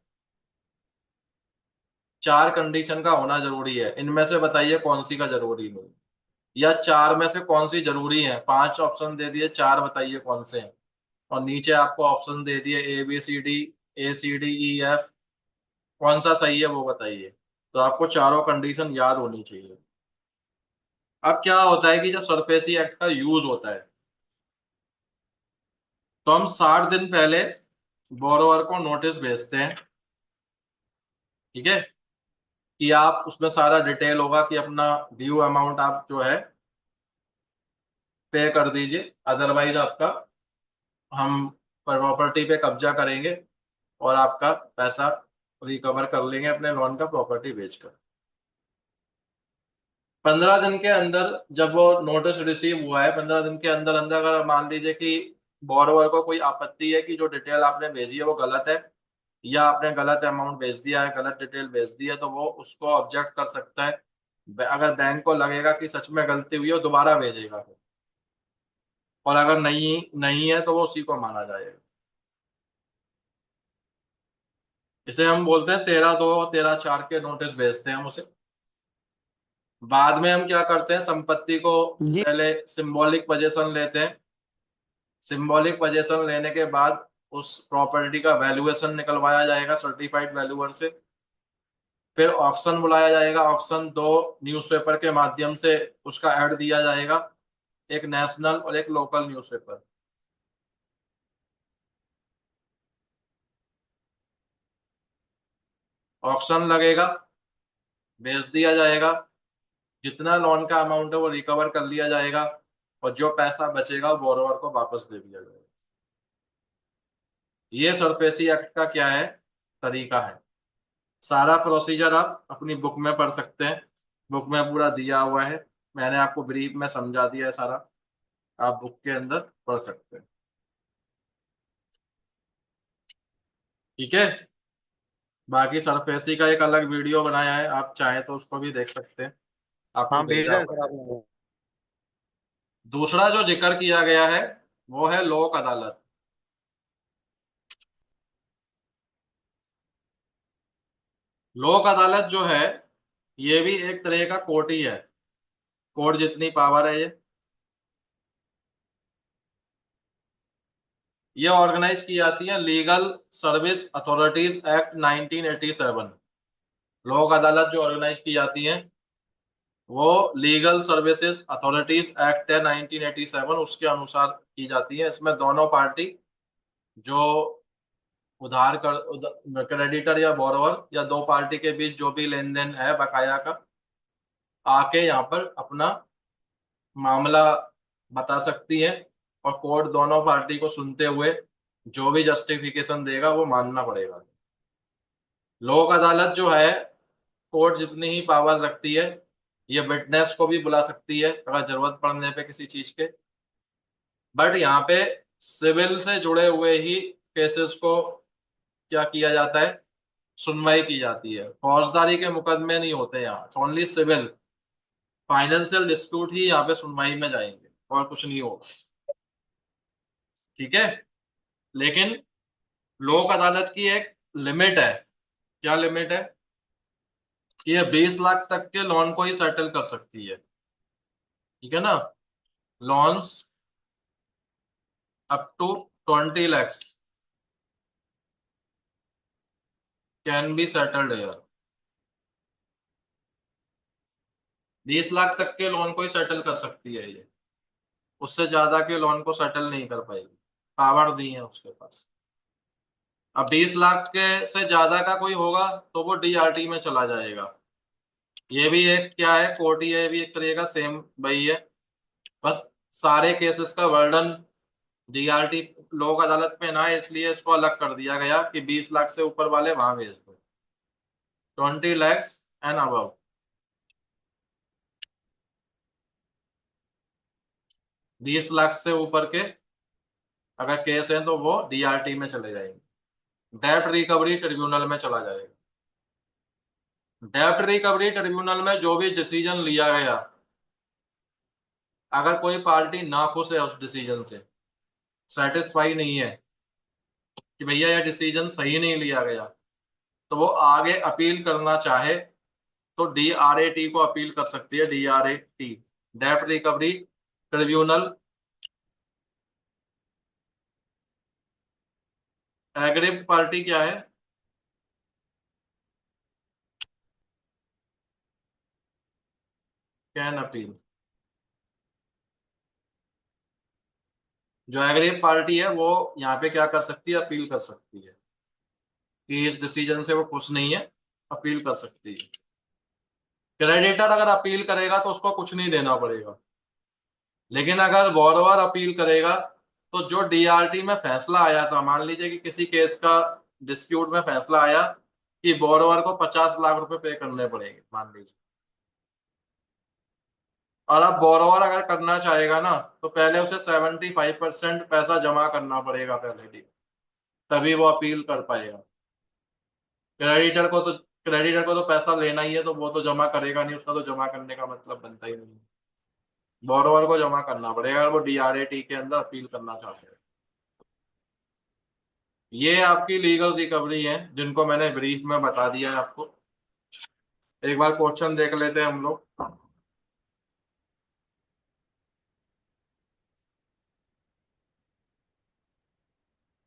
4 कंडीशन का होना जरूरी है, इनमें से बताइए कौन सी का जरूरी नहीं, या 4 में से कौन सी जरूरी है। 5 ऑप्शन दे दिए, 4 बताइए कौन से हैं। और नीचे आपको ऑप्शन दे दिए ABCD, ACDEF, कौन सा सही है वो बताइए। तो आपको चारों कंडीशन याद होनी चाहिए। अब क्या होता है कि जब सरफेसी एक्ट का यूज होता है तो हम 60 दिन पहले बोरोवर को नोटिस भेजते हैं। ठीक है, कि आप उसमें सारा डिटेल होगा कि अपना ड्यू अमाउंट आप जो है पे कर दीजिए, अदरवाइज आपका हम प्रॉपर्टी पे कब्जा करेंगे और आपका पैसा रिकवर कर लेंगे अपने लोन का प्रॉपर्टी बेचकर। 15 दिन के अंदर जब वो नोटिस रिसीव हुआ है, 15 दिन के अंदर अंदर अगर मान लीजिए कि बोरोवर को कोई आपत्ति है कि जो डिटेल आपने भेजी है वो गलत है, या आपने गलत अमाउंट भेज दिया है, गलत डिटेल भेज दी है, तो वो उसको ऑब्जेक्ट कर सकता है। अगर बैंक को लगेगा कि सच में गलती हुई है, वो दोबारा भेजेगा। और अगर नहीं नहीं है तो वो उसी को माना जाएगा। इसे हम बोलते हैं 13-2 और 13-4 के नोटिस भेजते हैं हम उसे। बाद में हम क्या करते हैं, संपत्ति को जी। पहले सिंबॉलिक पोजीशन लेते हैं। सिंबॉलिक पोजीशन लेने के बाद उस प्रॉपर्टी का वैल्यूएशन निकलवाया जाएगा सर्टिफाइड वैल्यूअर से। फिर ऑक्शन बुलाया जाएगा। ऑक्शन 2 न्यूज़पेपर के माध्यम से उसका ऐड दिया जाएगा, एक नेशनल और एक लोकल न्यूज़पेपर। ऑक्शन लगेगा, बेच दिया जाएगा, जितना लोन का अमाउंट है वो रिकवर कर लिया जाएगा, और जो पैसा बचेगा बोरोवर को वापस दे दिया जाएगा। ये सरफेसी एक्ट का क्या है, तरीका है। सारा प्रोसीजर आप अपनी बुक में पढ़ सकते हैं, बुक में पूरा दिया हुआ है। मैंने आपको ब्रीफ में समझा दिया है सारा, आप बुक के अंदर पढ़ सकते हैं। ठीक है। बाकी सरफेसी का एक अलग वीडियो बनाया है, आप चाहें तो उसको भी देख सकते हैं, आपको हाँ भेजा भेजा है हुआ सर है। आपने। दूसरा जो जिक्र किया गया है वो है लोक अदालत। लोक अदालत जो है ये भी एक तरह का कोर्ट ही है। कोर्ट जितनी पावर है ये ऑर्गेनाइज की जाती है लीगल सर्विस अथॉरिटीज एक्ट 1987। लोक अदालत जो ऑर्गेनाइज की जाती है वो लीगल सर्विसेज अथॉरिटीज एक्ट है 1987, उसके अनुसार की जाती है। इसमें दोनों पार्टी, जो उधार कर क्रेडिटर या बोरोवर, या दो पार्टी के बीच जो भी लेन देन है बकाया का, आके यहाँ पर अपना मामला बता सकती है, और कोर्ट दोनों पार्टी को सुनते हुए जो भी जस्टिफिकेशन देगा वो मानना पड़ेगा। लोक अदालत जो है कोर्ट जितनी ही पावर रखती है, ये विटनेस को भी बुला सकती है अगर जरूरत पड़ने पे किसी चीज के। बट यहाँ पे सिविल से जुड़े हुए ही केसेस को क्या किया जाता है, सुनवाई की जाती है। फौजदारी के मुकदमे नहीं होते यहाँ, ओनली सिविल फाइनेंशियल डिस्प्यूट ही यहाँ पे सुनवाई में जाएंगे, और कुछ नहीं होगा। ठीक है। लेकिन लोक अदालत की एक लिमिट है। क्या लिमिट है, कि ये 20 लाख तक के लोन को ही सेटल कर सकती है। ठीक है ना, loans up to 20 lakhs can be settled here। 20 lakh तक के लोन को ही सेटल कर सकती है ये, उससे ज्यादा के लोन को सेटल नहीं कर पाएगी, पावर दी है उसके पास। अब 20 लाख के से ज्यादा का कोई होगा तो वो डीआरटी में चला जाएगा। ये भी एक क्या है, कोर्ट ही है, ये भी एक तरह का सेम वही है, बस सारे केसेस का वर्डन डीआरटी लोक अदालत पे ना है, इसलिए इसको अलग कर दिया गया कि 20 लाख से ऊपर वाले वहां भेज दो, 20 lakhs एंड अबव। 20 लाख से ऊपर के अगर केस है तो वो डीआरटी में चले जाएंगे, डेब्ट रिकवरी ट्रिब्यूनल में चला जाएगा। डेब्ट रिकवरी ट्रिब्यूनल में जो भी डिसीजन लिया गया, अगर कोई पार्टी नाखुश है उस डिसीजन से, सेटिस्फाई नहीं है कि भैया यह डिसीजन सही नहीं लिया गया, तो वो आगे अपील करना चाहे तो डीआरएटी को अपील कर सकती है। डीआरएटी, डेब्ट रिकवरी ट्रिब्यूनल। एग्रीव पार्टी क्या है, कैन अपील। जो एग्रीव पार्टी है वो यहाँ पे क्या कर सकती है, अपील कर सकती है कि इस डिसीजन से वो खुश नहीं है, अपील कर सकती है। क्रेडिटर अगर अपील करेगा तो उसको कुछ नहीं देना पड़ेगा, लेकिन अगर बोरोवर अपील करेगा तो जो डीआरटी में फैसला आया था, मान लीजिए कि किसी केस का डिस्प्यूट में फैसला आया कि बोरोवर को 50 लाख रुपए पे करने पड़ेंगे मान लीजिए, और अब बोरोवर अगर करना चाहेगा ना तो पहले उसे 75% पैसा जमा करना पड़ेगा पहले, तभी वो अपील कर पाएगा। क्रेडिटर को तो पैसा लेना ही है, तो वो तो जमा करेगा नहीं, उसका तो जमा करने का मतलब बनता ही नहीं। बोरोवर को जमा करना पड़ेगा अगर वो डीआरएटी के अंदर अपील करना चाहते हैं। ये आपकी लीगल रिकवरी है जिनको मैंने ब्रीफ में बता दिया है आपको। एक बार क्वेश्चन देख लेते हैं हम लोग।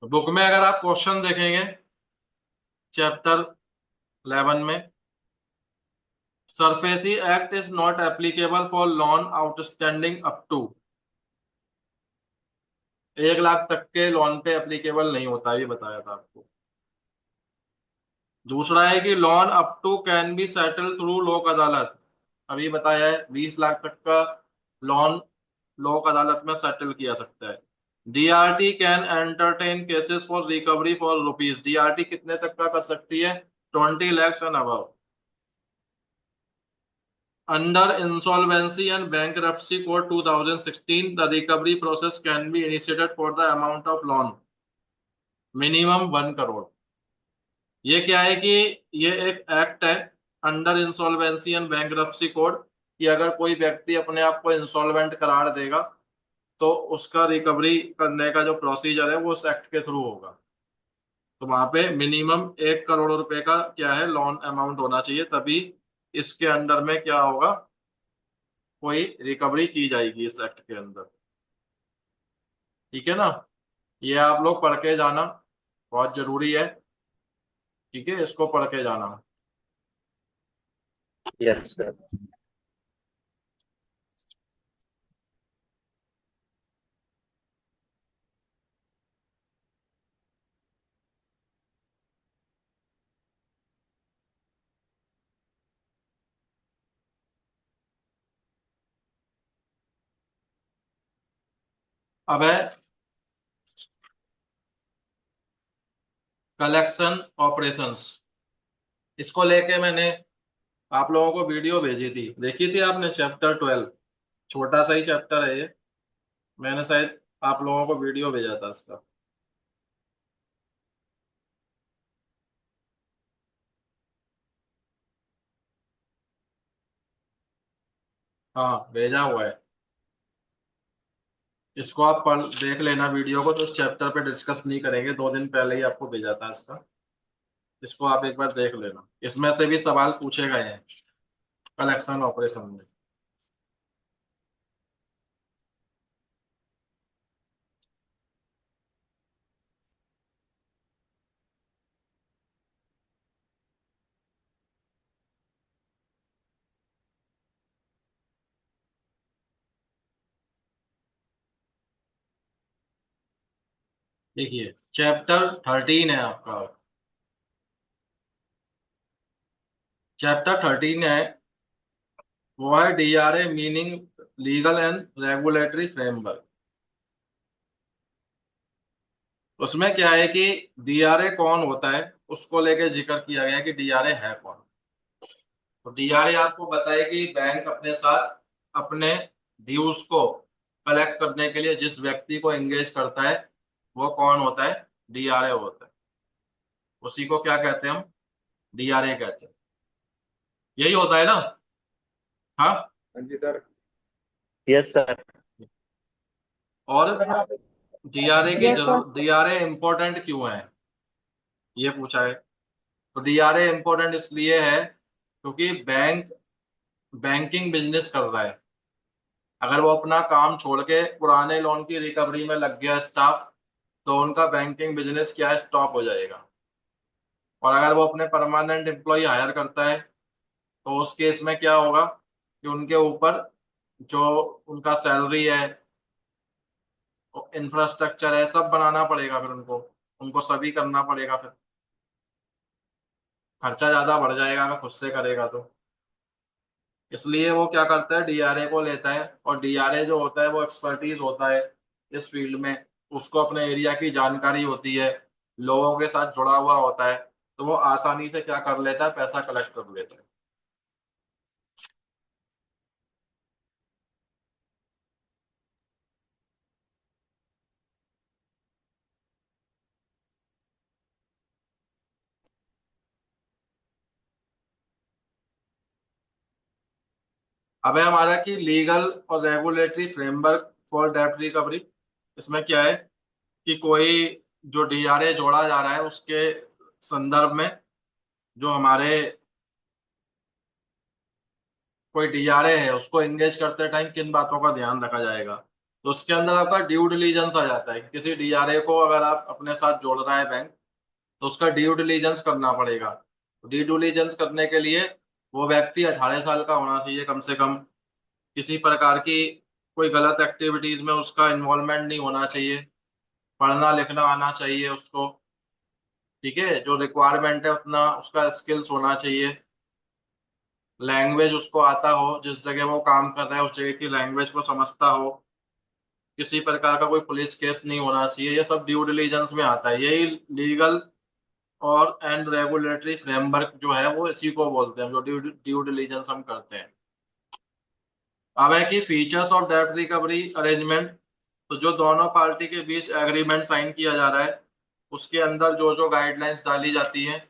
बुक में अगर आप क्वेश्चन देखेंगे चैप्टर 11 में, SARFAESI act is not applicable for loan outstanding up to 1 lakh तक के लोन पे एप्लीकेबल नहीं होता, ये बताया था आपको। दूसरा है कि loan up to can be settle through Lok Adalat, अभी बताया है 20 लाख तक का लोन लोक अदालत में सेटल किया सकता है। DRT can entertain cases for recovery for rupees, DRT कितने तक का कर सकती है? 20 lakhs and above. Under insolvency and bankruptcy code 2016 the recovery process can be initiated for the amount of loan minimum 1 crore. ये क्या है कि ये एक एक्ट है under insolvency and bankruptcy code कि अगर कोई व्यक्ति अपने आप को इंसॉल्वेंट करार देगा तो उसका रिकवरी करने का जो प्रोसीजर है वो उस एक्ट के थ्रू होगा। तो वहां पे मिनिमम 1 करोड़ रुपए का क्या है लोन अमाउंट होना चाहिए, तभी इसके अंदर में क्या होगा, कोई रिकवरी की जाएगी इस एक्ट के अंदर। ठीक है ना? ये आप लोग पढ़ के जाना, बहुत जरूरी है। ठीक है, इसको पढ़ के जाना। Yes sir. अब है कलेक्शन ऑपरेशंस। इसको लेके मैंने आप लोगों को वीडियो भेजी थी, देखी थी आपने? चैप्टर 12, छोटा सा ही चैप्टर है ये। मैंने शायद आप लोगों को वीडियो भेजा था इसका। हाँ, भेजा हुआ है। इसको आप पढ़ देख लेना वीडियो को, तो इस चैप्टर पे डिस्कस नहीं करेंगे, 2 दिन पहले ही आपको भेजा था इसका। इसको आप एक बार देख लेना, इसमें से भी सवाल पूछे गए हैं कलेक्शन ऑपरेशन में। देखिए, चैप्टर 13 है आपका। चैप्टर 13 है, वो है DRA meaning legal and regulatory framework. उसमें क्या है कि डीआरए कौन होता है उसको लेके जिक्र किया गया है कि डीआरए है कौन। तो डीआरए आपको बताए कि बैंक अपने साथ अपने ड्यूज को कलेक्ट करने के लिए जिस व्यक्ति को एंगेज करता है वो कौन होता है? डीआरए होता है। उसी को क्या कहते हैं हम? डीआरए कहते हैं। यही होता है ना? हाँ। हाँ जी सर। Yes sir. और डीआरए की यस सर। जरूर डीआरए इंपॉर्टेंट क्यों है ये पूछा है। तो डीआरए इंपॉर्टेंट इसलिए है क्योंकि बैंक बैंकिंग बिजनेस कर रहा है। अगर वो अपना काम छोड़ के पुराने लोन की रिकवरी में लग गया स्टाफ, तो उनका बैंकिंग बिजनेस क्या है, स्टॉप हो जाएगा। और अगर वो अपने परमानेंट एम्प्लॉय हायर करता है तो उस केस में क्या होगा कि उनके ऊपर जो उनका सैलरी है, इंफ्रास्ट्रक्चर है, सब बनाना पड़ेगा। फिर उनको उनको सभी करना पड़ेगा। फिर खर्चा ज्यादा बढ़ जाएगा अगर खुद से करेगा तो। इसलिए वो क्या करता है, डीआरए को लेता है। और डीआरए जो होता है वो एक्सपर्टीज होता है इस फील्ड में। उसको अपने एरिया की जानकारी होती है, लोगों के साथ जुड़ा हुआ होता है, तो वो आसानी से क्या कर लेता है, पैसा कलेक्ट कर लेता है। अब है हमारा कि लीगल और रेगुलेटरी फ्रेमवर्क फॉर डेब्ट रिकवरी। इसमें क्या है कि कोई जो डीआरए जोड़ा जा रहा है उसके संदर्भ में जो हमारे कोई डीआरए है उसको एंगेज करते टाइम किन बातों का ध्यान रखा जाएगा। तो उसके अंदर आपका ड्यू डिलीजेंस आ जाता है। किसी डीआरए को अगर आप अपने साथ जोड़ रहा है बैंक, तो उसका ड्यू डिलीजेंस करना पड़ेगा। ड्यू डिलीजेंस करने के लिए वो व्यक्ति 18 साल का होना चाहिए कम से कम। किसी प्रकार की कोई गलत एक्टिविटीज में उसका इन्वॉल्वमेंट नहीं होना चाहिए। पढ़ना लिखना आना चाहिए उसको। ठीक है, जो रिक्वायरमेंट है उतना उसका स्किल्स होना चाहिए। लैंग्वेज उसको आता हो, जिस जगह वो काम कर रहा है उस जगह की लैंग्वेज को समझता हो। किसी प्रकार का कोई पुलिस केस नहीं होना चाहिए। ये सब ड्यू डिलीजेंस में आता है। यही लीगल और एंड रेगुलेटरी फ्रेमवर्क जो है वो इसी को बोलते हैं, जो ड्यू डिलीजेंस हम करते हैं। अब है कि फीचर्स ऑफ डेब्ट रिकवरी अरेंजमेंट। तो जो दोनों पार्टी के बीच एग्रीमेंट साइन किया जा रहा है उसके अंदर जो जो गाइडलाइंस डाली जाती हैं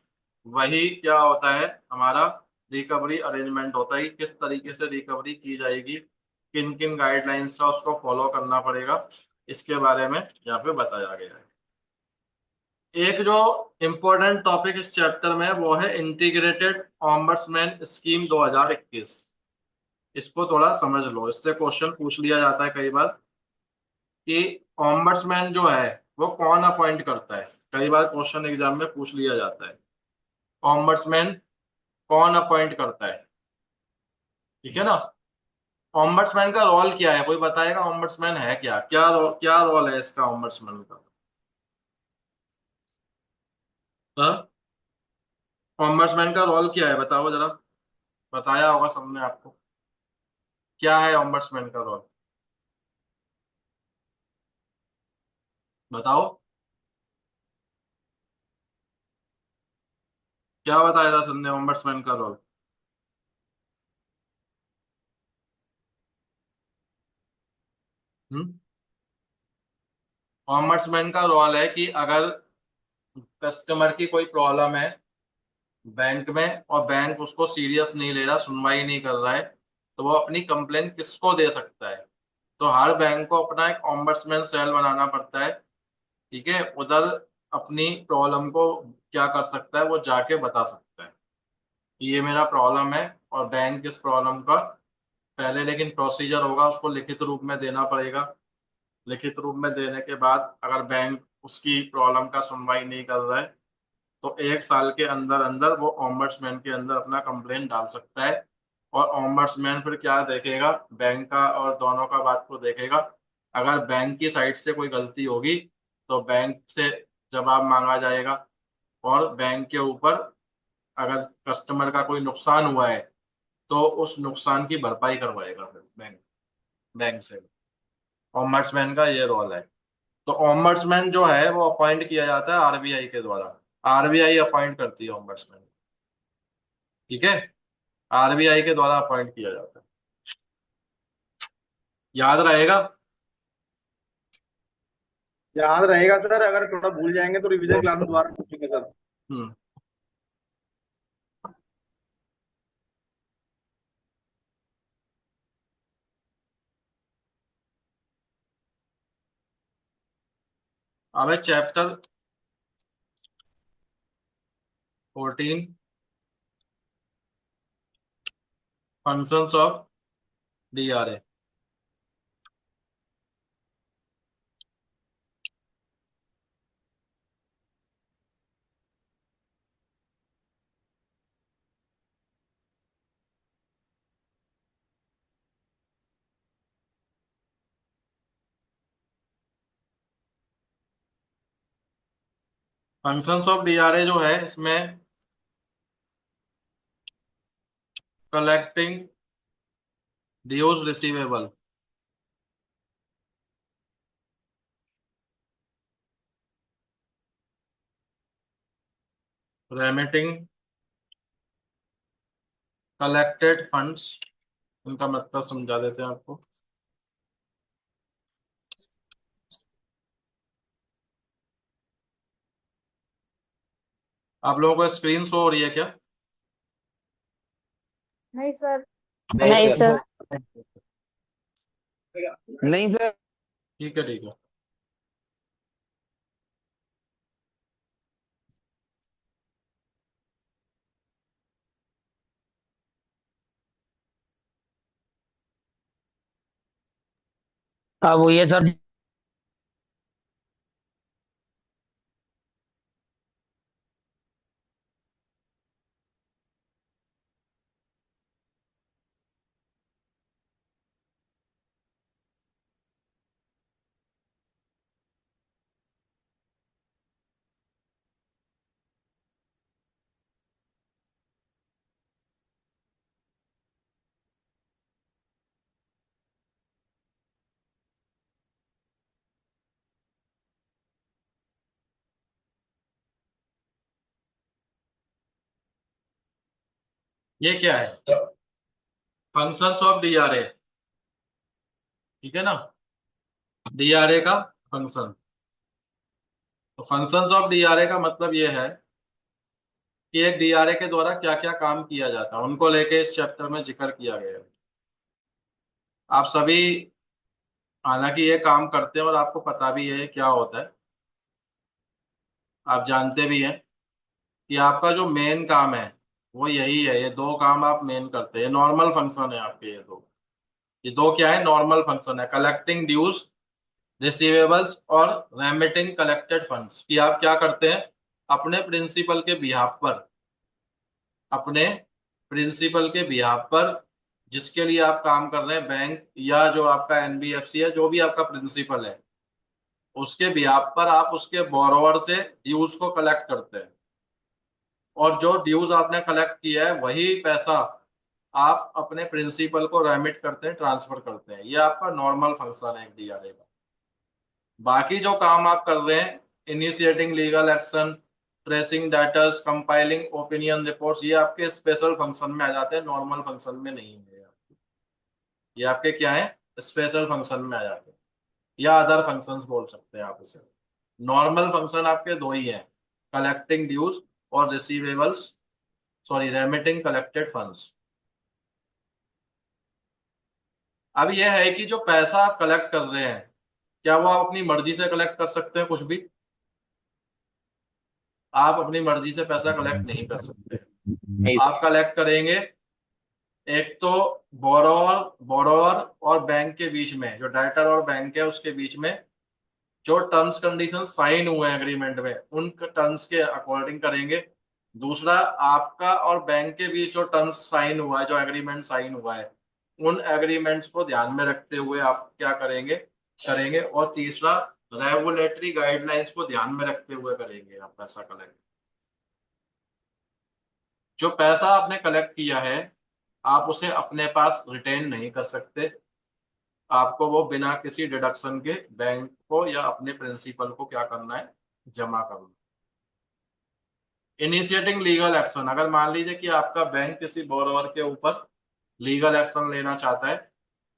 वही क्या होता है, हमारा रिकवरी अरेंजमेंट होता है कि किस तरीके से रिकवरी की जाएगी, किन किन गाइडलाइंस का उसको फॉलो करना पड़ेगा, इसके बारे में यहाँ पे बताया गया है। एक जो इम्पोर्टेंट टॉपिक इस चैप्टर में है वो है इंटीग्रेटेड ऑम्बड्समैन स्कीम 2021। इसको थोड़ा समझ लो, इससे क्वेश्चन पूछ लिया जाता है कई बार कि ऑम्बड्समैन जो है वो कौन अपॉइंट करता है। कई बार क्वेश्चन एग्जाम में पूछ लिया जाता है ऑम्बड्समैन कौन अपॉइंट करता है। ठीक है ना। ऑम्बड्समैन का रोल क्या है, कोई बताएगा ऑम्बड्समैन है क्या, क्या रोल है इसका ऑम्बड्समैन का। हाँ? ऑम्बड्समैन का रोल क्या है बताओ जरा। बताया होगा सबने आपको, क्या है ऑम्बड्समैन का रोल, बताओ। क्या बताया था सबने ऑम्बड्समैन का रोल। ऑम्बड्समैन का रोल है कि अगर कस्टमर की कोई प्रॉब्लम है बैंक में और बैंक उसको सीरियस नहीं ले रहा, सुनवाई नहीं कर रहा है, तो वो अपनी कंप्लेन किसको दे सकता है। तो हर बैंक को अपना एक ऑम्बड्समैन सेल बनाना पड़ता है। ठीक है, उधर अपनी प्रॉब्लम को क्या कर सकता है, वो जाके बता सकता है कि ये मेरा प्रॉब्लम है। और बैंक इस प्रॉब्लम का पहले लेकिन प्रोसीजर होगा, उसको लिखित रूप में देना पड़ेगा। लिखित रूप में देने के बाद अगर बैंक उसकी प्रॉब्लम का सुनवाई नहीं कर रहा है तो 1 साल के अंदर अंदर वो ऑम्बड्समैन के अंदर अपना कंप्लेंट डाल सकता है। और ऑम्बड्समैन फिर क्या देखेगा, बैंक का और दोनों का बात को देखेगा। अगर बैंक की साइड से कोई गलती होगी तो बैंक से जवाब मांगा जाएगा। और बैंक के ऊपर अगर कस्टमर का कोई नुकसान हुआ है तो उस नुकसान की भरपाई करवाएगा फिर बैंक बैंक से। ऑम्बड्समैन का ये रोल है। तो ऑम्बड्समैन जो है वो अपॉइंट किया जाता है आरबीआई के द्वारा। आरबीआई अपॉइंट करती है ऑम्बड्समैन। ठीक है, आरबीआई के द्वारा अपॉइंट किया जाता है। याद रहेगा। याद रहेगा सर, अगर थोड़ा भूल जाएंगे तो रिवीजन क्लास में दोबारा पूछेंगे सर। हम्म। अब है chapter 14, functions of DRA. Functions of DRA जो है इसमें collecting dues receivable, remitting collected funds. इनका मतलब समझा देते हैं आपको। आप लोगों को स्क्रीन शो हो रही है क्या। नहीं सर। नहीं नहीं सर। सर। नहीं सर। ठीक है ठीक है। हाँ वो ये सर। ये क्या है? Functions of DRA. ठीक है ना, डीआरए का फंक्शन। तो फंक्शंस ऑफ डीआरए का मतलब ये है कि एक डीआरए के द्वारा क्या क्या काम किया जाता है, उनको लेके इस चैप्टर में जिक्र किया गया है। आप सभी हालांकि ये काम करते हैं और आपको पता भी है क्या होता है, आप जानते भी हैं कि आपका जो मेन काम है वो यही है। ये दो काम आप मेन करते हैं, नॉर्मल फंक्शन है आपके ये दो क्या है? नॉर्मल फंक्शन है, कलेक्टिंग ड्यूज रिसीवेबल्स और रेमिटिंग कलेक्टेड फंड्स। कि आप क्या करते हैं अपने प्रिंसिपल के बिहाफ पर, अपने प्रिंसिपल के बिहाफ पर जिसके लिए आप काम कर रहे हैं, बैंक या जो आपका एनबीएफसी है, जो भी आपका प्रिंसिपल है, उसके बिहाफ पर आप उसके बोरोवर से ड्यूज को कलेक्ट करते हैं। और जो ड्यूज आपने कलेक्ट किया है वही पैसा आप अपने प्रिंसिपल को रेमिट करते हैं, ट्रांसफर करते हैं। ये आपका नॉर्मल फंक्शन है डीआरए का। बाकी जो काम आप कर रहे हैं, initiating legal action, tracing datas, compiling opinion reports, ये आपके स्पेशल फंक्शन में आ जाते हैं, नॉर्मल फंक्शन में नहीं है। ये आपके क्या है? स्पेशल फंक्शन में आ जाते हैं, या अदर फंक्शंस बोल सकते हैं आप इसे। नॉर्मल फंक्शन आपके दो ही हैं, कलेक्टिंग ड्यूज और receivables, sorry remitting collected funds. अब यह है कि जो पैसा आप कलेक्ट कर रहे हैं, क्या वो आप अपनी मर्जी से कलेक्ट कर सकते हैं? कुछ भी आप अपनी मर्जी से पैसा कलेक्ट नहीं कर सकते। नहीं आप कलेक्ट करेंगे एक तो बोरोवर बोरोवर और बैंक के बीच में, जो डायरेक्टर और बैंक है उसके बीच में जो टर्म्स कंडीशन साइन हुए हैं एग्रीमेंट में, उन टर्म्स के अकॉर्डिंग करेंगे। दूसरा, आपका और बैंक के बीच जो टर्म्स साइन हुआ है, जो एग्रीमेंट साइन हुआ है, उन एग्रीमेंट्स को ध्यान में रखते हुए आप क्या करेंगे करेंगे। और तीसरा, रेगुलेटरी गाइडलाइंस को ध्यान में रखते हुए करेंगे आप पैसा कलेक्ट। जो पैसा आपने कलेक्ट किया है आप उसे अपने पास रिटेन नहीं कर सकते, आपको वो बिना किसी डिडक्शन के बैंक को या अपने प्रिंसिपल को क्या करना है? जमा करना। इनिशिएटिंग लीगल एक्शन, अगर मान लीजिए कि आपका बैंक किसी बोरोवर के ऊपर लीगल एक्शन लेना चाहता है,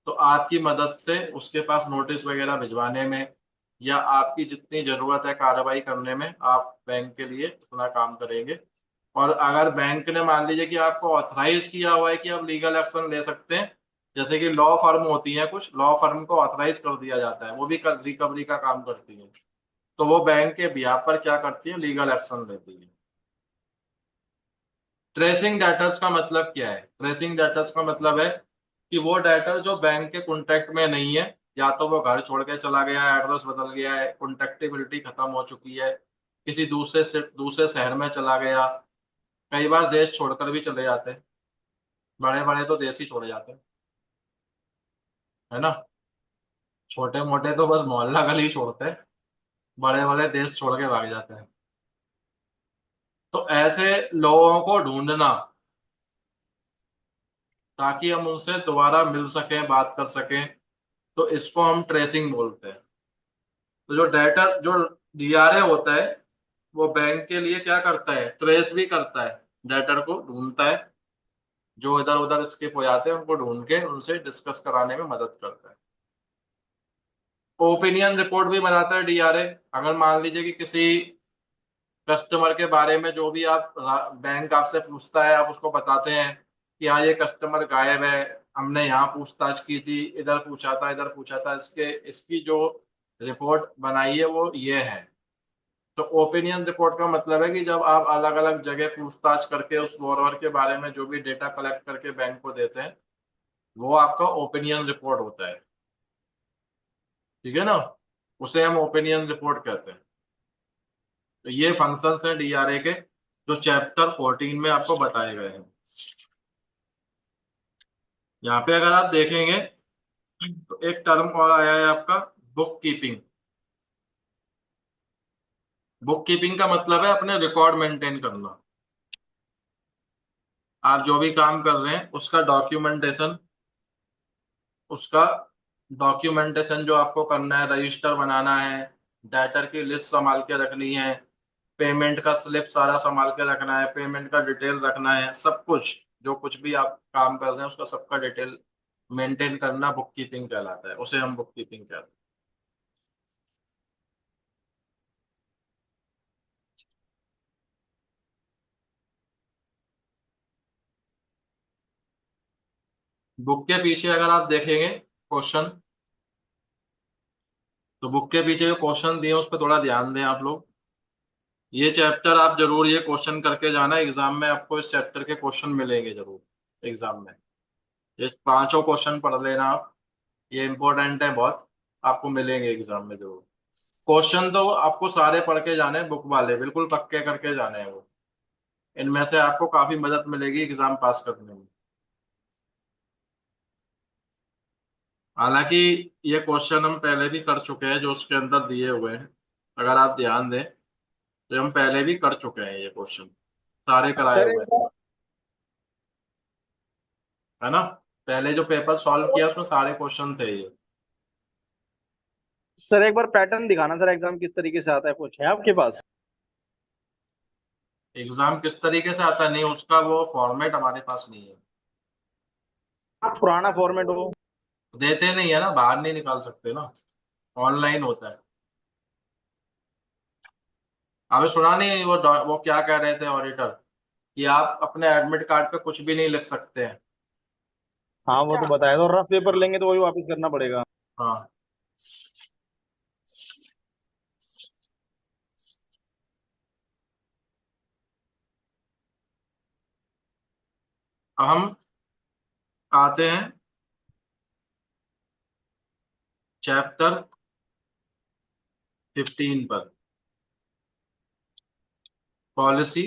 तो आपकी मदद से उसके पास नोटिस वगैरह भिजवाने में या आपकी जितनी जरूरत है कार्रवाई करने में, आप बैंक के लिए उतना काम करेंगे। और अगर बैंक ने मान लीजिए कि आपको ऑथराइज किया हुआ है कि आप लीगल एक्शन ले सकते हैं, जैसे कि लॉ फर्म होती है, कुछ लॉ फर्म को ऑथराइज कर दिया जाता है, वो भी रिकवरी का काम करती है, तो वो बैंक के बिहाफ पर क्या करती है? लीगल एक्शन लेती है। ट्रेसिंग डेटर्स का मतलब क्या है? ट्रेसिंग डेटर्स का मतलब है कि वो डेटर जो बैंक के कॉन्टेक्ट में नहीं है, या तो वो घर छोड़ के चला गया है, एड्रेस बदल गया है, कॉन्टेक्टिबिलिटी खत्म हो चुकी है, किसी दूसरे शहर में चला गया। कई बार देश छोड़कर भी चले जाते हैं, बड़े बड़े तो देश ही छोड़े जाते हैं, है ना। छोटे मोटे तो बस मोहल्ला गली छोड़ते हैं, बड़े बड़े देश छोड़ के भाग जाते हैं। तो ऐसे लोगों को ढूंढना ताकि हम उनसे दोबारा मिल सकें, बात कर सकें, तो इसको हम ट्रेसिंग बोलते हैं। तो जो डाटा जो डीआरए होता है वो बैंक के लिए क्या करता है? ट्रेस भी करता है, डाटा को ढूंढता है, जो इधर उधर स्किप हो जाते हैं उनको ढूंढ के उनसे डिस्कस कराने में मदद करता है। ओपिनियन रिपोर्ट भी बनाता है डीआरए। अगर मान लीजिए कि किसी कस्टमर के बारे में जो भी आप बैंक आपसे पूछता है, आप उसको बताते हैं कि हाँ ये कस्टमर गायब है, हमने यहाँ पूछताछ की थी, इधर पूछा था, इधर पूछा था, इसकी जो रिपोर्ट बनाई है वो ये है। तो ओपिनियन रिपोर्ट का मतलब है कि जब आप अलग अलग जगह पूछताछ करके उस बोरोवर के बारे में जो भी डेटा कलेक्ट करके बैंक को देते हैं, वो आपका ओपिनियन रिपोर्ट होता है। ठीक है ना, उसे हम ओपिनियन रिपोर्ट कहते हैं। तो ये फंक्शंस हैं डीआरए के, जो चैप्टर 14 में आपको बताए गए हैं। यहाँ पे अगर आप देखेंगे तो एक टर्म और आया है आपका, बुक कीपिंग। बुक कीपिंग का मतलब है अपने रिकॉर्ड मेंटेन करना। आप जो भी काम कर रहे हैं उसका डॉक्यूमेंटेशन जो आपको करना है, रजिस्टर बनाना है, डेटर की लिस्ट संभाल के रखनी है, पेमेंट का स्लिप सारा संभाल के रखना है, पेमेंट का डिटेल रखना है, सब कुछ जो कुछ भी आप काम कर रहे हैं उसका सबका डिटेल मेंटेन करना बुक कीपिंग कहलाता है, उसे हम बुक कीपिंग कहते हैं। बुक के पीछे अगर आप देखेंगे क्वेश्चन, तो बुक के पीछे जो क्वेश्चन दिए उस पर थोड़ा ध्यान दें आप लोग। ये चैप्टर आप जरूर ये क्वेश्चन करके जाना, एग्जाम में आपको इस चैप्टर के क्वेश्चन मिलेंगे जरूर एग्जाम में। ये पांचों क्वेश्चन पढ़ लेना आप, ये इंपॉर्टेंट है बहुत, आपको मिलेंगे एग्जाम में जरूर। क्वेश्चन तो आपको सारे पढ़ के जाने हैं, बुक वाले बिल्कुल पक्के करके जाने हैं वो। इनमें से आपको काफी मदद मिलेगी एग्जाम पास करने में। हालांकि ये क्वेश्चन हम पहले भी कर चुके हैं जो उसके अंदर दिए हुए हैं, अगर आप ध्यान दें तो हम पहले भी कर चुके हैं ये क्वेश्चन, सारे कराए सर हुए एक हैं। बार है ना, पहले जो पेपर सॉल्व किया उसमें सारे क्वेश्चन थे ये। सर एक बार पैटर्न दिखाना सर, एग्जाम किस तरीके से आता है, कुछ है आपके पास? एग्जाम किस तरीके से आता नहीं उसका वो फॉर्मेट हमारे पास नहीं है। पुराना फॉर्मेट हो। देते नहीं है ना, बाहर नहीं निकाल सकते ना, ऑनलाइन होता है। हमें सुना नहीं वो क्या कह रहे थे ऑडिटर, कि आप अपने एडमिट कार्ड पे कुछ भी नहीं लिख सकते हैं। हाँ वो तो बताया, तो रफ पेपर लेंगे तो वही वापस करना पड़ेगा। हाँ, अब हम आते हैं चैप्टर 15 पर, policy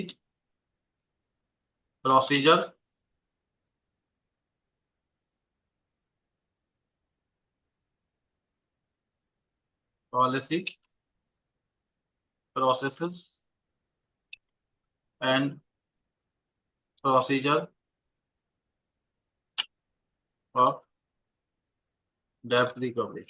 procedure policy processes and procedure of डेब्ट रिकवरी।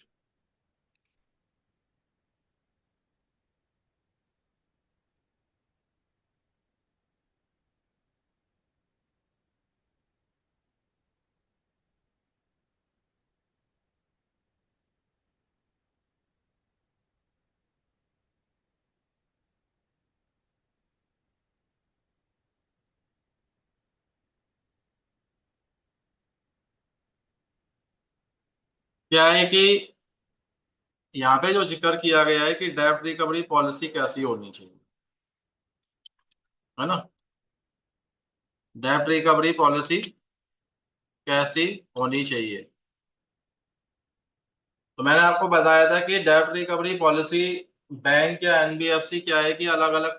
क्या है कि यहाँ पे जो जिक्र किया गया है कि डेब्ट रिकवरी पॉलिसी कैसी होनी चाहिए, है ना, डेब्ट रिकवरी पॉलिसी कैसी होनी चाहिए। तो मैंने आपको बताया था कि डेब्ट रिकवरी पॉलिसी, बैंक या एनबीएफसी क्या है कि अलग अलग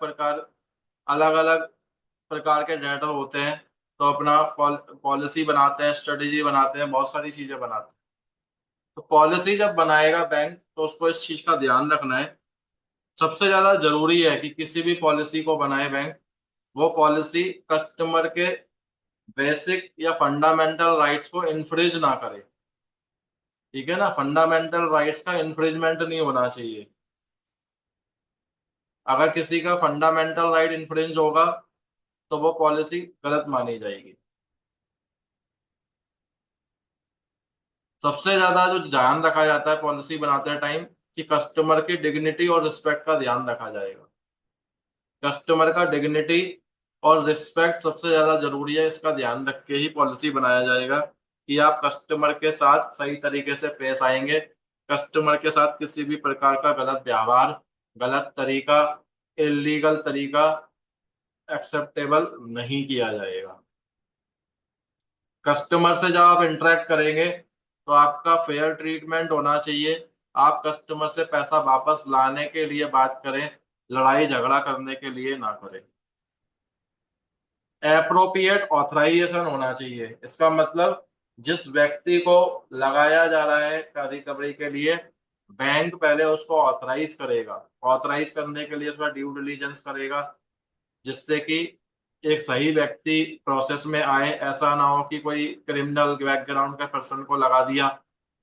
प्रकार के डेटर होते हैं, तो अपना पॉलिसी बनाते हैं, स्ट्रेटेजी बनाते हैं, बहुत सारी चीजें बनाते हैं। तो पॉलिसी जब बनाएगा बैंक तो उसको इस चीज का ध्यान रखना है, सबसे ज्यादा जरूरी है कि किसी भी पॉलिसी को बनाए बैंक, वो पॉलिसी कस्टमर के बेसिक या फंडामेंटल राइट्स को इन्फ्रिज ना करे। ठीक है ना, फंडामेंटल राइट्स का इन्फ्रिजमेंट नहीं होना चाहिए। अगर किसी का फंडामेंटल राइट इन्फ्रिंज होगा तो वो पॉलिसी गलत मानी जाएगी। सबसे ज्यादा जो ध्यान रखा जाता है पॉलिसी बनाते टाइम, कि कस्टमर की डिग्निटी और रिस्पेक्ट का ध्यान रखा जाएगा। कस्टमर का डिग्निटी और रिस्पेक्ट सबसे ज्यादा जरूरी है, इसका ध्यान रख के ही पॉलिसी बनाया जाएगा। कि आप कस्टमर के साथ सही तरीके से पेश आएंगे, कस्टमर के साथ किसी भी प्रकार का गलत व्यवहार, गलत तरीका, इलीगल तरीका एक्सेप्टेबल नहीं किया जाएगा। कस्टमर से जब आप इंटरेक्ट करेंगे तो आपका फेयर ट्रीटमेंट होना चाहिए। आप कस्टमर से पैसा वापस लाने के लिए बात करें, लड़ाई झगड़ा करने के लिए ना करें। एप्रोप्रिएट ऑथराइजेशन होना चाहिए। इसका मतलब जिस व्यक्ति को लगाया जा रहा है रिकवरी के लिए, बैंक पहले उसको ऑथराइज करेगा। ऑथराइज करने के लिए उसका ड्यू डिलीजेंस करेगा, जिससे कि एक सही व्यक्ति प्रोसेस में आए। ऐसा ना हो कि कोई क्रिमिनल बैकग्राउंड का पर्सन को लगा दिया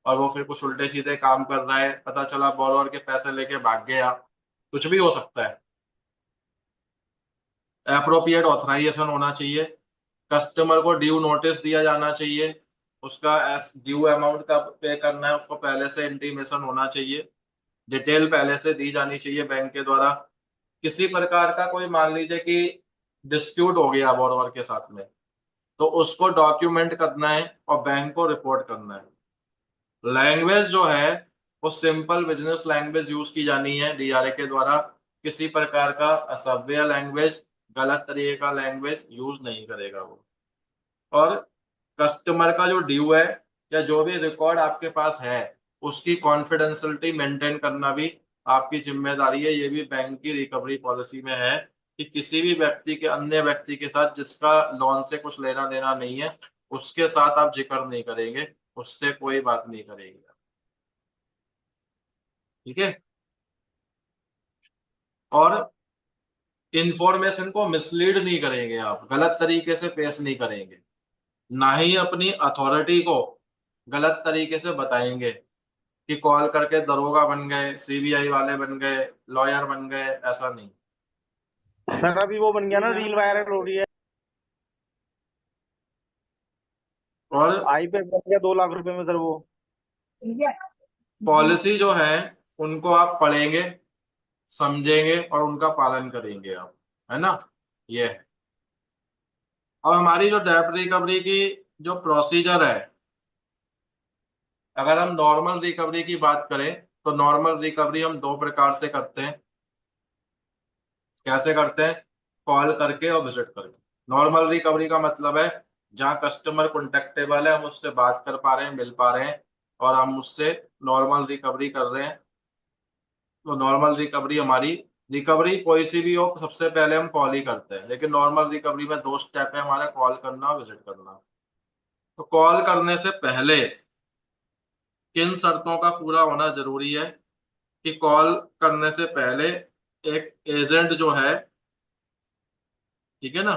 और वो फिर कुछ उल्टे सीधे काम कर रहा है, पता चला बोरोवर के पैसे लेके भाग गया, कुछ भी हो सकता है। एप्रोप्रिएट ऑथराइजेशन होना चाहिए। कस्टमर को ड्यू नोटिस दिया जाना चाहिए, उसका ड्यू अमाउंट का पे करना है उसको पहले से इंटीमेशन होना चाहिए, डिटेल पहले से दी जानी चाहिए बैंक के द्वारा। किसी प्रकार का कोई मान लीजिए कि डिस्प्यूट हो गया बोरोवर के साथ में, तो उसको डॉक्यूमेंट करना है और बैंक को रिपोर्ट करना है। लैंग्वेज जो है वो सिंपल बिजनेस लैंग्वेज यूज की जानी है डीआरए के द्वारा। किसी प्रकार का असभ्य लैंग्वेज, गलत तरीके का लैंग्वेज यूज नहीं करेगा वो। और कस्टमर का जो ड्यू है या जो भी रिकॉर्ड आपके पास है, उसकी कॉन्फिडेंशियलिटी मेंटेन करना भी आपकी जिम्मेदारी है। ये भी बैंक की रिकवरी पॉलिसी में है कि किसी भी व्यक्ति के अन्य व्यक्ति के साथ जिसका लोन से कुछ लेना देना नहीं है, उसके साथ आप जिक्र नहीं करेंगे, उससे कोई बात नहीं करेंगे। ठीक है। और इंफॉर्मेशन को मिसलीड नहीं करेंगे, आप गलत तरीके से पेश नहीं करेंगे, ना ही अपनी अथॉरिटी को गलत तरीके से बताएंगे कि कॉल करके दरोगा बन गए, सीबीआई वाले बन गए, लॉयर बन गए, ऐसा नहीं। सर अभी वो बन गया ना, रील वायरल हो रही है, और आई पे बन गया 2 लाख रुपए में सर वो। पॉलिसी जो है उनको आप पढ़ेंगे, समझेंगे और उनका पालन करेंगे आप, है ना। ये है। अब हमारी जो डेब्ट रिकवरी की जो प्रोसीजर है, अगर हम नॉर्मल रिकवरी की बात करें तो नॉर्मल रिकवरी हम दो प्रकार से करते हैं। कैसे करते हैं? कॉल करके और विजिट करके। नॉर्मल रिकवरी का मतलब है जहां कस्टमर कॉन्टेक्टेबल है, हम उससे बात कर पा रहे हैं, मिल पा रहे हैं और हम उससे नॉर्मल रिकवरी कर रहे हैं। तो नॉर्मल रिकवरी हमारी, रिकवरी कोई सी भी हो, सबसे पहले हम कॉल ही करते हैं। लेकिन नॉर्मल रिकवरी में दो स्टेप है हमारा, कॉल करना और विजिट करना। तो कॉल करने से पहले किन शर्तों का पूरा होना जरूरी है कि कॉल करने से पहले एक एजेंट जो है, ठीक है ना,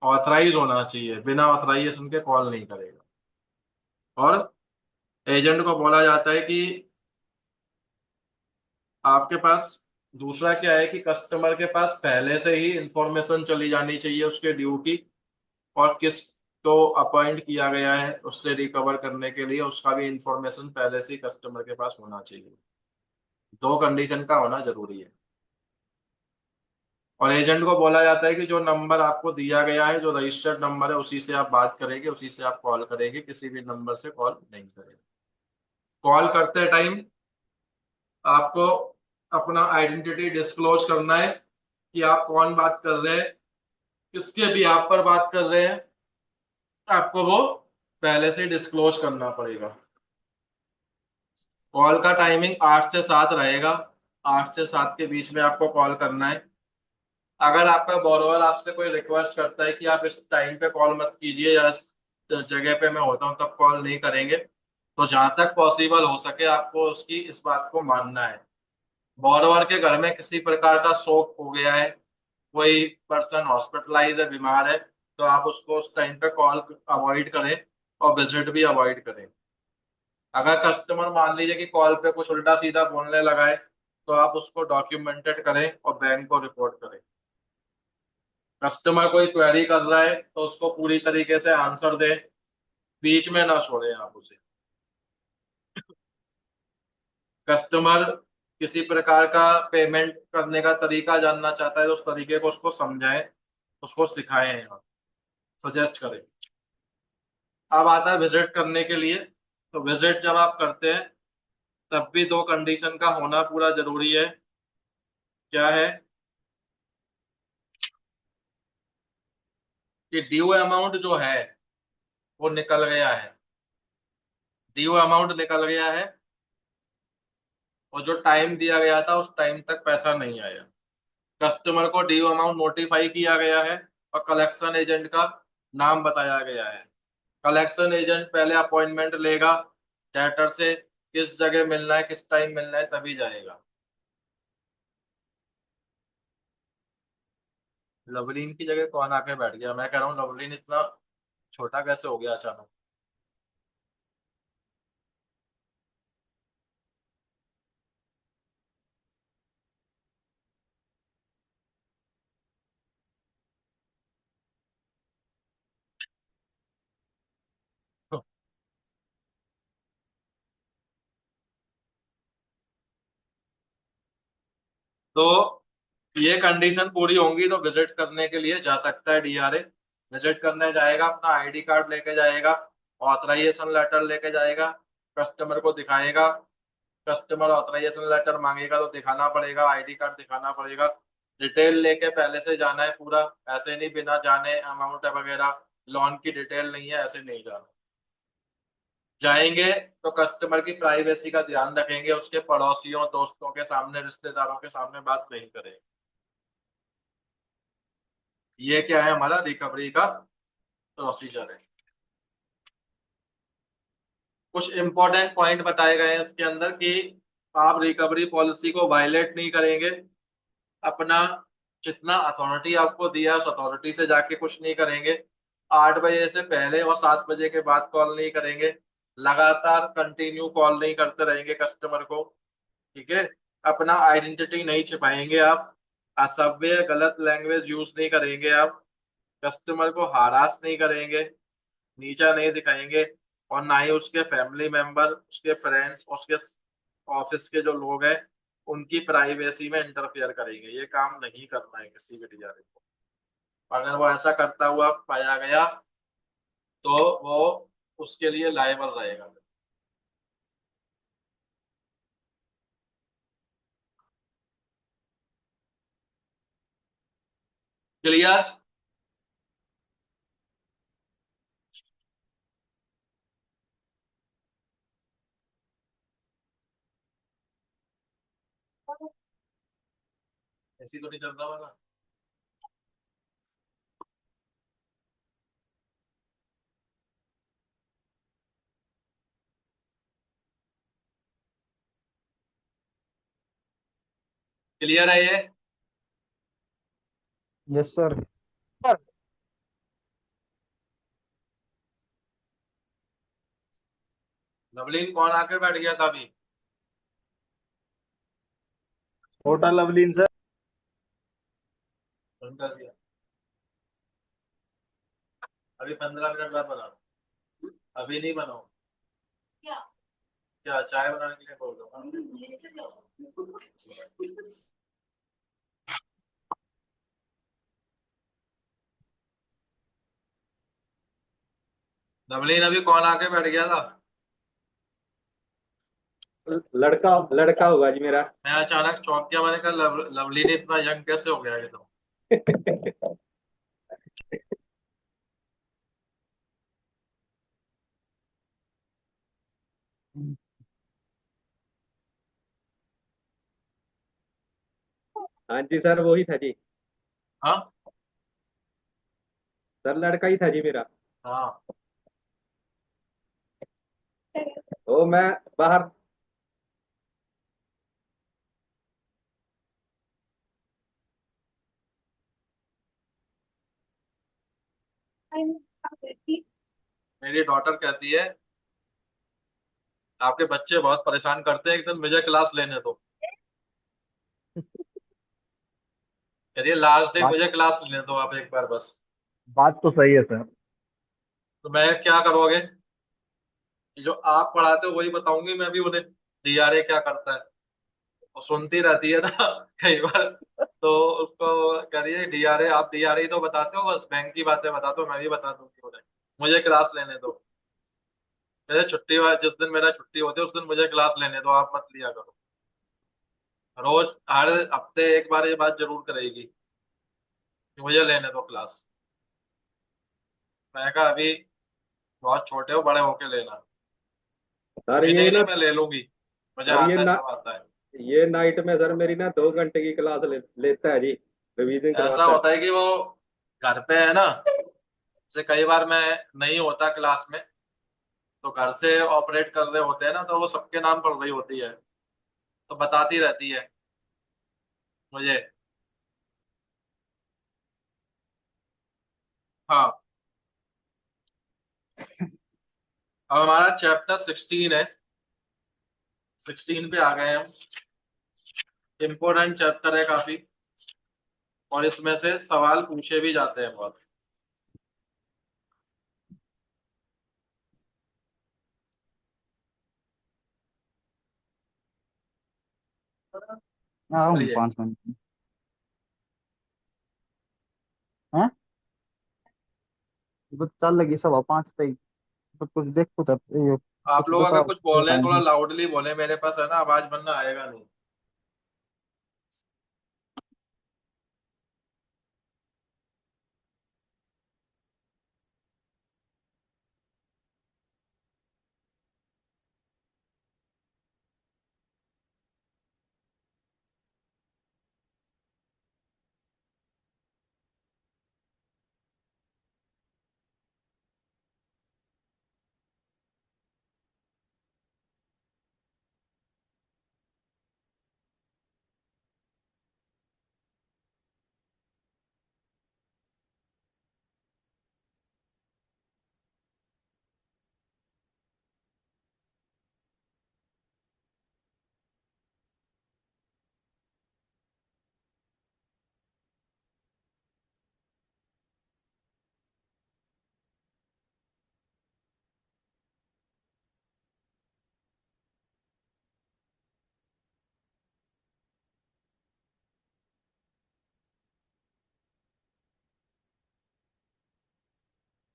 ऑथराइज होना चाहिए। बिना ऑथराइजेशन के कॉल नहीं करेगा। और एजेंट को बोला जाता है कि आपके पास दूसरा क्या है कि कस्टमर के पास पहले से ही इंफॉर्मेशन चली जानी चाहिए उसके ड्यू की, और किस को अपॉइंट किया गया है उससे रिकवर करने के लिए, उसका भी इंफॉर्मेशन पहले से ही कस्टमर के पास होना चाहिए। दो कंडीशन का होना जरूरी है। और एजेंट को बोला जाता है कि जो नंबर आपको दिया गया है, जो रजिस्टर्ड नंबर है, उसी से आप बात करेंगे, उसी से आप कॉल करेंगे, किसी भी नंबर से कॉल नहीं करेंगे। कॉल करते टाइम आपको अपना आइडेंटिटी डिस्क्लोज करना है कि आप कौन बात कर रहे हैं, किसके भी आप पर बात कर रहे हैं, आपको वो पहले से डिस्क्लोज करना पड़ेगा। कॉल का टाइमिंग 8 से 7 रहेगा। 8 से 7 के बीच में आपको कॉल करना है। अगर आपका बोरोवर आपसे कोई रिक्वेस्ट करता है कि आप इस टाइम पे कॉल मत कीजिए या इस जगह पे मैं होता हूँ तब कॉल नहीं करेंगे, तो जहां तक पॉसिबल हो सके आपको उसकी इस बात को मानना है। बोरोवर के घर में किसी प्रकार का शोक हो गया है, कोई पर्सन हॉस्पिटलाइज है, बीमार है, तो आप उसको उस टाइम पे कॉल अवॉइड करें और विजिट भी अवॉइड करें। अगर कस्टमर मान लीजिए कि कॉल पे कुछ उल्टा सीधा बोलने लगा है, तो आप उसको डॉक्यूमेंटेड करें और बैंक को रिपोर्ट करें। कस्टमर कोई क्वेरी कर रहा है तो उसको पूरी तरीके से आंसर दें, बीच में ना छोड़ें आप उसे। कस्टमर किसी प्रकार का पेमेंट करने का तरीका जानना चाहता है तो उस तरीके को उसको समझाएं, उसको सिखाएं, आप सजेस्ट करें। अब आता है विजिट करने के लिए। तो विजिट जब आप करते हैं तब भी दो कंडीशन का होना पूरा जरूरी है। क्या है? कि ड्यू अमाउंट जो है वो निकल गया है। ड्यू अमाउंट निकल गया है और जो टाइम दिया गया था उस टाइम तक पैसा नहीं आया। कस्टमर को ड्यू अमाउंट नोटिफाई किया गया है और कलेक्शन एजेंट का नाम बताया गया है। कलेक्शन एजेंट पहले अपॉइंटमेंट लेगा डेटर से, किस जगह मिलना है, किस टाइम मिलना है, तभी जाएगा। लवलीन की जगह कौन आके बैठ गया? मैं कह रहा हूँ लवलीन इतना छोटा कैसे हो गया अचानक? तो ये कंडीशन पूरी होंगी तो विजिट करने के लिए जा सकता है डीआरए। विजिट करने जाएगा, अपना आईडी कार्ड लेके जाएगा, ऑथराइजेशन लेटर लेके जाएगा, कस्टमर को दिखाएगा। कस्टमर ऑथराइजेशन लेटर मांगेगा तो दिखाना पड़ेगा, आईडी कार्ड दिखाना पड़ेगा। डिटेल लेके पहले से जाना है पूरा। ऐसे नहीं बिना जाने अमाउंट वगैरह, लोन की डिटेल नहीं है, ऐसे नहीं जाना। जाएंगे तो कस्टमर की प्राइवेसी का ध्यान रखेंगे, उसके पड़ोसियों दोस्तों के सामने रिश्तेदारों के सामने बात नहीं करेंगे। ये क्या है? हमारा रिकवरी का प्रोसीजर है। कुछ इंपॉर्टेंट पॉइंट बताए गए हैं इसके अंदर कि आप रिकवरी पॉलिसी को वायलेट नहीं करेंगे। अपना जितना अथॉरिटी आपको दिया उस अथॉरिटी से जाके कुछ नहीं करेंगे। 8 बजे से पहले और 7 बजे के बाद कॉल नहीं करेंगे। लगातार कंटिन्यू कॉल नहीं करते रहेंगे कस्टमर को। ठीक है? अपना आइडेंटिटी नहीं छिपाएंगे आप। असभ्य गलत लैंग्वेज यूज नहीं करेंगे आप। कस्टमर को हरास नहीं करेंगे, नीचा नहीं दिखाएंगे। और ना ही उसके फैमिली मेंबर, उसके फ्रेंड्स, उसके ऑफिस के जो लोग हैं उनकी प्राइवेसी में इंटरफेयर करेंगे। ये काम नहीं करना है किसी भी डीआरए को। अगर वो ऐसा करता हुआ पाया गया तो वो उसके लिए लायबल रहेगा। क्लियर? ऐसी तो नहीं चल रहा होगा। क्लियर है ये? Yes sir. नवलीन कौन आके बैठ गया था अभी? छोटा लवलीन सर। बंद कर दिया। अभी 15 मिनट बाद बनाओ। अभी नहीं बनाओ। क्या चाय बनाने के लिए बोल रहा हूँ? नवलीन अभी कौन आके बैठ गया था? लड़का लड़का होगा जी मेरा। मैं अचानक चौंक गया। मैंने कहा लवलीन इतना यंग कैसे हो गया ये तो। हाँ जी सर, वही था जी। हाँ सर लड़का ही था जी मेरा। हाँ। ओ मैं बाहर। मेरी डॉटर कहती है आपके बच्चे बहुत परेशान करते हैं, एक दिन मुझे क्लास लेने दो। कह रही है लास्ट डे बात मुझे क्लास लेने दो आप एक बार बस। बात तो सही है सर। तो मैं क्या करोगे? कि जो आप पढ़ाते हो वही बताऊंगी मैं भी उन्हें। डीआरए क्या करता है वो सुनती रहती है ना कई बार। तो उसको कह रही है डीआरए, आप डीआरए तो बताते हो, बस बैंक की बातें बताते हो, मैं भी बता दूंगी उन्हें। मुझे क्लास लेने दो। मेरे छुट्टी जिस दिन मेरा छुट्टी होती है उस दिन मुझे क्लास लेने दो, आप मत लिया करो। रोज हर हफ्ते एक बार ये बात जरूर करेगी कि मुझे लेने दो क्लास। मैं कहा अभी बहुत छोटे हो, बड़े होके लेना। सर अभी ये नहीं, ना, नहीं मैं ले लूंगी, मुझे सर ये आता है, ना, सब आता है। ये नाइट में सर मेरी ना 2 घंटे की क्लास लेता है जी, रिवीजन ऐसा करवाता है। होता है कि वो घर पे है ना, जैसे कई बार मैं नहीं होता क्लास में, तो घर से ऑपरेट कर रहे होते हैं ना, तो वो सबके नाम पढ़ रही होती है, तो बताती रहती है मुझे। हाँ, अब हमारा चैप्टर 16 है, 16 पे आ गए हम। इम्पोर्टेंट चैप्टर है काफी, और इसमें से सवाल पूछे भी जाते हैं बहुत। हाँ हूँ चलिए। 5 मिनट में। हैं तो चल लगी सवा 5 तक। तो कुछ देखो तब ये आप कुछ लोग अगर बता कुछ बोल रहे हैं थोड़ा टाइम। लाउडली बोले, मेरे पास है ना आवाज बनना आएगा नहीं।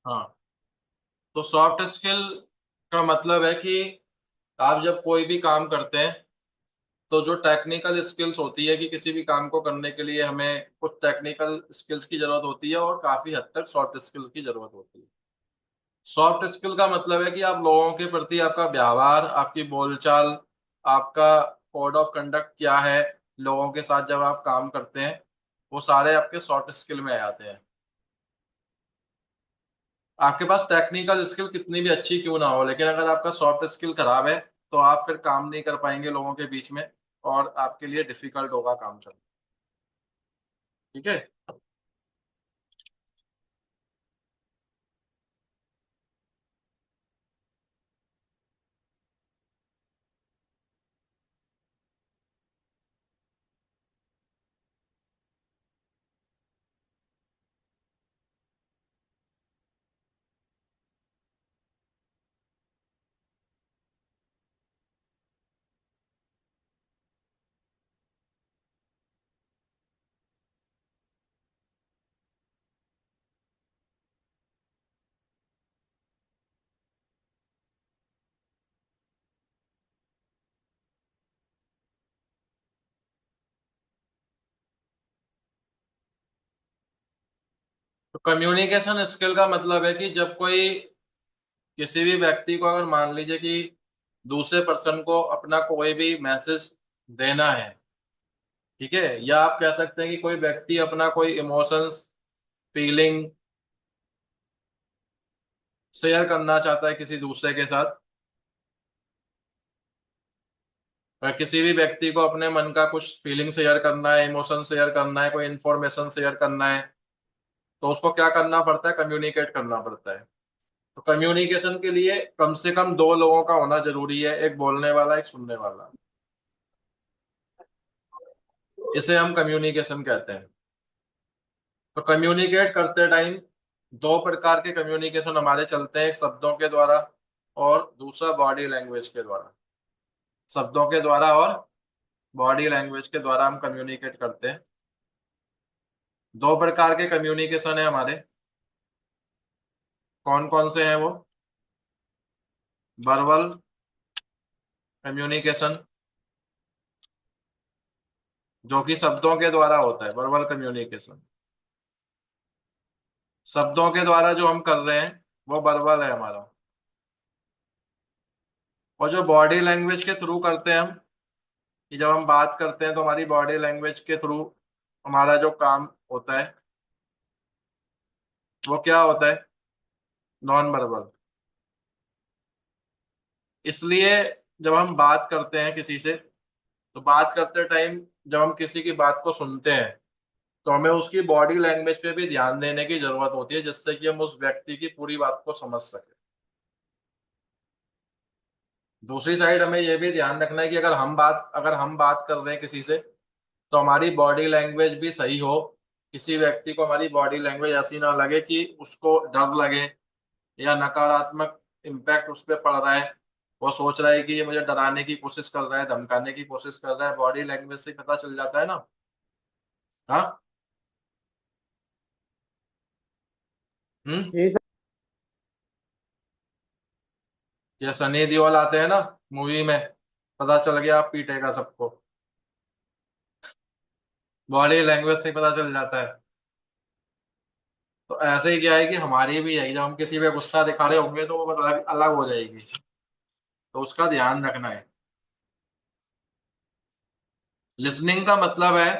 हाँ, तो सॉफ्ट स्किल का मतलब है कि आप जब कोई भी काम करते हैं, तो जो टेक्निकल स्किल्स होती है कि किसी भी काम को करने के लिए हमें कुछ टेक्निकल स्किल्स की जरूरत होती है, और काफी हद तक सॉफ्ट स्किल्स की जरूरत होती है। सॉफ्ट स्किल का मतलब है कि आप लोगों के प्रति आपका व्यवहार, आपकी बोलचाल, आपका कोड ऑफ कंडक्ट क्या है, लोगों के साथ जब आप काम करते हैं, वो सारे आपके सॉफ्ट स्किल में आ जाते हैं। आपके पास टेक्निकल स्किल कितनी भी अच्छी क्यों ना हो, लेकिन अगर आपका सॉफ्ट स्किल खराब है, तो आप फिर काम नहीं कर पाएंगे लोगों के बीच में, और आपके लिए डिफिकल्ट होगा काम करना। ठीक है। तो कम्युनिकेशन स्किल का मतलब है कि जब कोई, किसी भी व्यक्ति को अगर मान लीजिए कि दूसरे पर्सन को अपना कोई भी मैसेज देना है, ठीक है, या आप कह सकते हैं कि कोई व्यक्ति अपना कोई इमोशंस, फीलिंग शेयर करना चाहता है किसी दूसरे के साथ, और किसी भी व्यक्ति को अपने मन का कुछ फीलिंग शेयर करना है, इमोशन शेयर करना है, कोई इंफॉर्मेशन शेयर करना है, तो उसको क्या करना पड़ता है, कम्युनिकेट करना पड़ता है। तो कम्युनिकेशन के लिए कम से कम दो लोगों का होना जरूरी है, एक बोलने वाला, एक सुनने वाला। इसे हम कम्युनिकेशन कहते हैं। तो कम्युनिकेट करते टाइम दो प्रकार के कम्युनिकेशन हमारे चलते हैं, एक शब्दों के द्वारा और दूसरा बॉडी लैंग्वेज के द्वारा। शब्दों के द्वारा और बॉडी लैंग्वेज के द्वारा हम कम्युनिकेट करते हैं। दो प्रकार के कम्युनिकेशन है हमारे। कौन कौन से हैं वो? वर्बल कम्युनिकेशन, जो कि शब्दों के द्वारा होता है। वर्बल कम्युनिकेशन, शब्दों के द्वारा जो हम कर रहे हैं वो वर्बल है हमारा। और जो बॉडी लैंग्वेज के थ्रू करते हैं हम, कि जब हम बात करते हैं तो हमारी बॉडी लैंग्वेज के थ्रू हमारा जो काम होता है वो क्या होता है? Non verbal. इसलिए जब हम बात करते हैं किसी से, तो बात करते टाइम जब हम किसी की बात को सुनते हैं तो हमें उसकी बॉडी लैंग्वेज पे भी ध्यान देने की जरूरत होती है, जिससे कि हम उस व्यक्ति की पूरी बात को समझ सके। दूसरी साइड हमें यह भी ध्यान रखना है कि अगर हम बात कर रहे हैं किसी से, तो हमारी बॉडी लैंग्वेज भी सही हो। किसी व्यक्ति को हमारी बॉडी लैंग्वेज ऐसी ना लगे कि उसको डर लगे या नकारात्मक इम्पैक्ट उस पर पड़ रहा है, वो सोच रहा है कि ये मुझे डराने की कोशिश कर रहा है, धमकाने की कोशिश कर रहा है। बॉडी लैंग्वेज से पता चल जाता है ना। हाँ। हम्म। जी सर। ये सनी देओल आते हैं ना मूवी में, पता चल गया आप पीटेगा सबको, बॉडी लैंग्वेज से पता चल जाता है। तो ऐसे ही क्या है कि हमारी भी है, जब हम किसी पे गुस्सा दिखा रहे होंगे तो वो अलग अलग हो जाएगी, तो उसका ध्यान रखना है। लिसनिंग का मतलब है,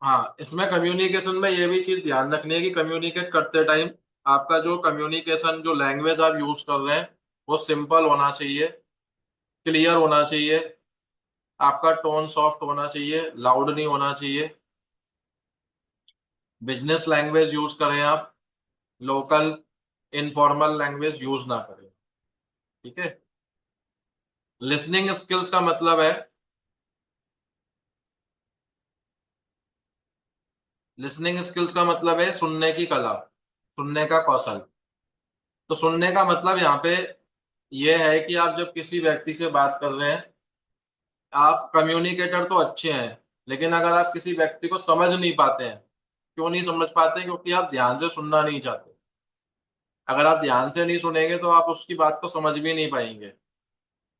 हाँ, इसमें कम्युनिकेशन में ये भी चीज ध्यान रखनी है कि कम्युनिकेट करते टाइम आपका जो कम्युनिकेशन, जो लैंग्वेज आप यूज कर रहे हैं, वो सिंपल होना चाहिए, क्लियर होना चाहिए, आपका टोन सॉफ्ट होना चाहिए, लाउड नहीं होना चाहिए। बिजनेस लैंग्वेज यूज करें आप, लोकल इनफॉर्मल लैंग्वेज यूज ना करें। ठीक है। लिसनिंग स्किल्स का मतलब है, लिसनिंग स्किल्स का मतलब है सुनने की कला, सुनने का कौशल। तो सुनने का मतलब यहाँ पे यह है कि आप जब किसी व्यक्ति से बात कर रहे हैं, आप कम्युनिकेटर तो अच्छे हैं, लेकिन अगर आप किसी व्यक्ति को समझ नहीं पाते हैं, क्यों नहीं समझ पाते? क्योंकि आप ध्यान से सुनना नहीं चाहते। अगर आप ध्यान से नहीं सुनेंगे तो आप उसकी बात को समझ भी नहीं पाएंगे।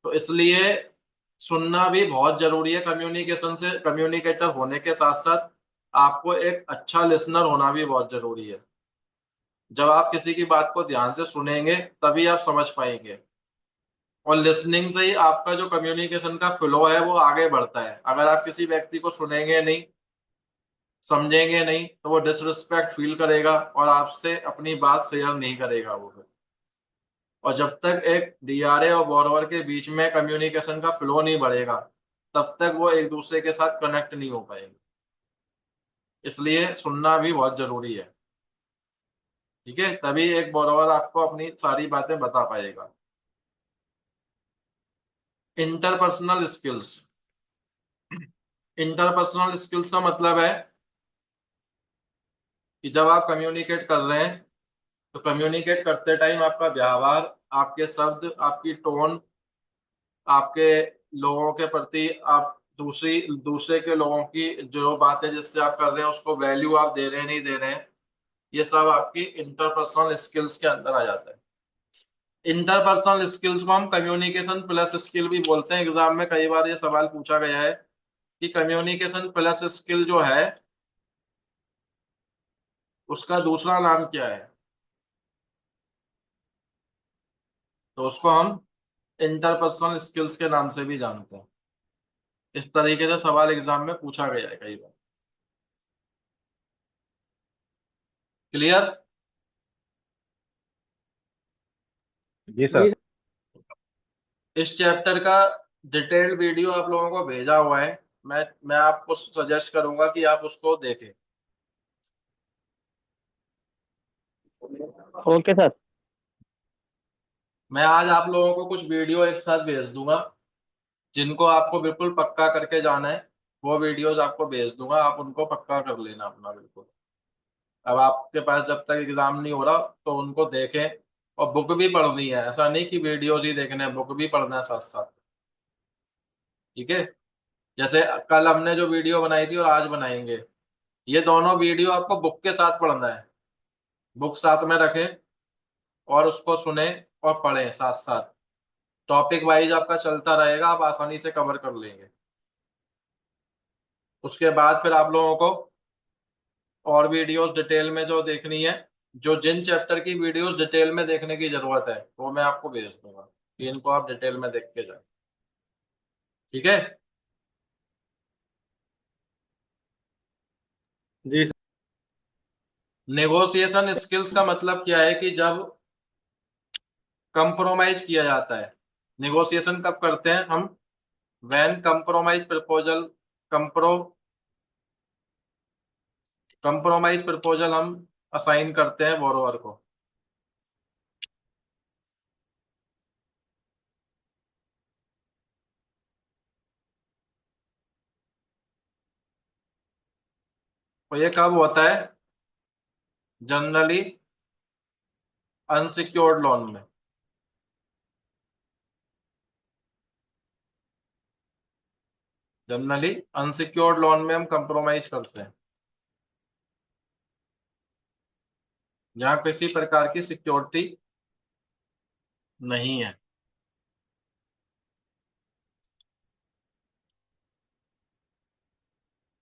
तो इसलिए सुनना भी बहुत जरूरी है। कम्युनिकेशन से, कम्युनिकेटर होने के साथ साथ आपको एक अच्छा लिसनर होना भी बहुत जरूरी है। जब आप किसी की बात को ध्यान से सुनेंगे तभी आप समझ पाएंगे, और लिसनिंग से ही आपका जो कम्युनिकेशन का फ्लो है वो आगे बढ़ता है। अगर आप किसी व्यक्ति को सुनेंगे नहीं, समझेंगे नहीं, तो वो डिसरिस्पेक्ट फील करेगा और आपसे अपनी बात शेयर नहीं करेगा वो फिर। और जब तक एक डीआरए और बोरोवर के बीच में कम्युनिकेशन का फ्लो नहीं बढ़ेगा, तब तक वो एक दूसरे के साथ कनेक्ट नहीं हो पाएंगे। इसलिए सुनना भी बहुत जरूरी है। ठीक है, तभी एक बोरोवर आपको अपनी सारी बातें बता पाएगा। इंटरपर्सनल स्किल्स, इंटरपर्सनल स्किल्स का मतलब है कि जब आप कम्युनिकेट कर रहे हैं, तो कम्युनिकेट करते टाइम आपका व्यवहार, आपके शब्द, आपकी टोन, आपके लोगों के प्रति आप दूसरे के लोगों की जो बातें जिससे आप कर रहे हैं उसको वैल्यू आप दे रहे हैं नहीं दे रहे हैं, ये सब आपकी इंटरपर्सनल स्किल्स के अंदर आ जाता है। इंटरपर्सनल स्किल्स को हम कम्युनिकेशन प्लस स्किल भी बोलते हैं। एग्जाम में कई बार ये सवाल पूछा गया है कि कम्युनिकेशन प्लस स्किल जो है उसका दूसरा नाम क्या है, तो उसको हम इंटरपर्सनल स्किल्स के नाम से भी जानते हैं। इस तरीके से सवाल एग्जाम में पूछा गया है कई बार। क्लियर? जी जी सर। इस चैप्टर का डिटेल्ड वीडियो आप लोगों को भेजा हुआ है। मैं आपको सजेस्ट करूंगा कि आप उसको देखें। Okay sir. मैं आज आप लोगों को कुछ वीडियो एक साथ भेज दूंगा, जिनको आपको बिल्कुल पक्का करके जाना है। वो वीडियोस आपको भेज दूंगा, आप उनको पक्का कर लेना अपना बिल्कुल। अब आपके पास जब तक एग्जाम नहीं हो रहा तो उनको देखें, और बुक भी पढ़नी है। ऐसा नहीं कि वीडियोस ही देखने हैं, बुक भी पढ़ना है साथ साथ। ठीक है। जैसे कल हमने जो वीडियो बनाई थी और आज बनाएंगे, ये दोनों वीडियो आपको बुक के साथ पढ़ना है। बुक साथ में रखें और उसको सुने, और पढ़ें साथ साथ। टॉपिक वाइज आपका चलता रहेगा, आप आसानी से कवर कर लेंगे। उसके बाद फिर आप लोगों को और वीडियोस डिटेल में जो देखनी है, जो जिन चैप्टर की वीडियोस डिटेल में देखने की जरूरत है वो मैं आपको भेज दूंगा कि इनको आप डिटेल में देख के जाए। ठीक है। जी सर। नेगोशिएशन स्किल्स का मतलब क्या है कि जब कंप्रोमाइज किया जाता है। नेगोशिएशन कब करते हैं हम? When compromise proposal compro compromise proposal हम असाइन करते हैं बोरोवर को। तो ये कब होता है? जनरली अनसिक्योर्ड लोन में। जनरली अनसिक्योर्ड लोन में हम कंप्रोमाइज करते हैं, जहां किसी प्रकार की सिक्योरिटी नहीं है।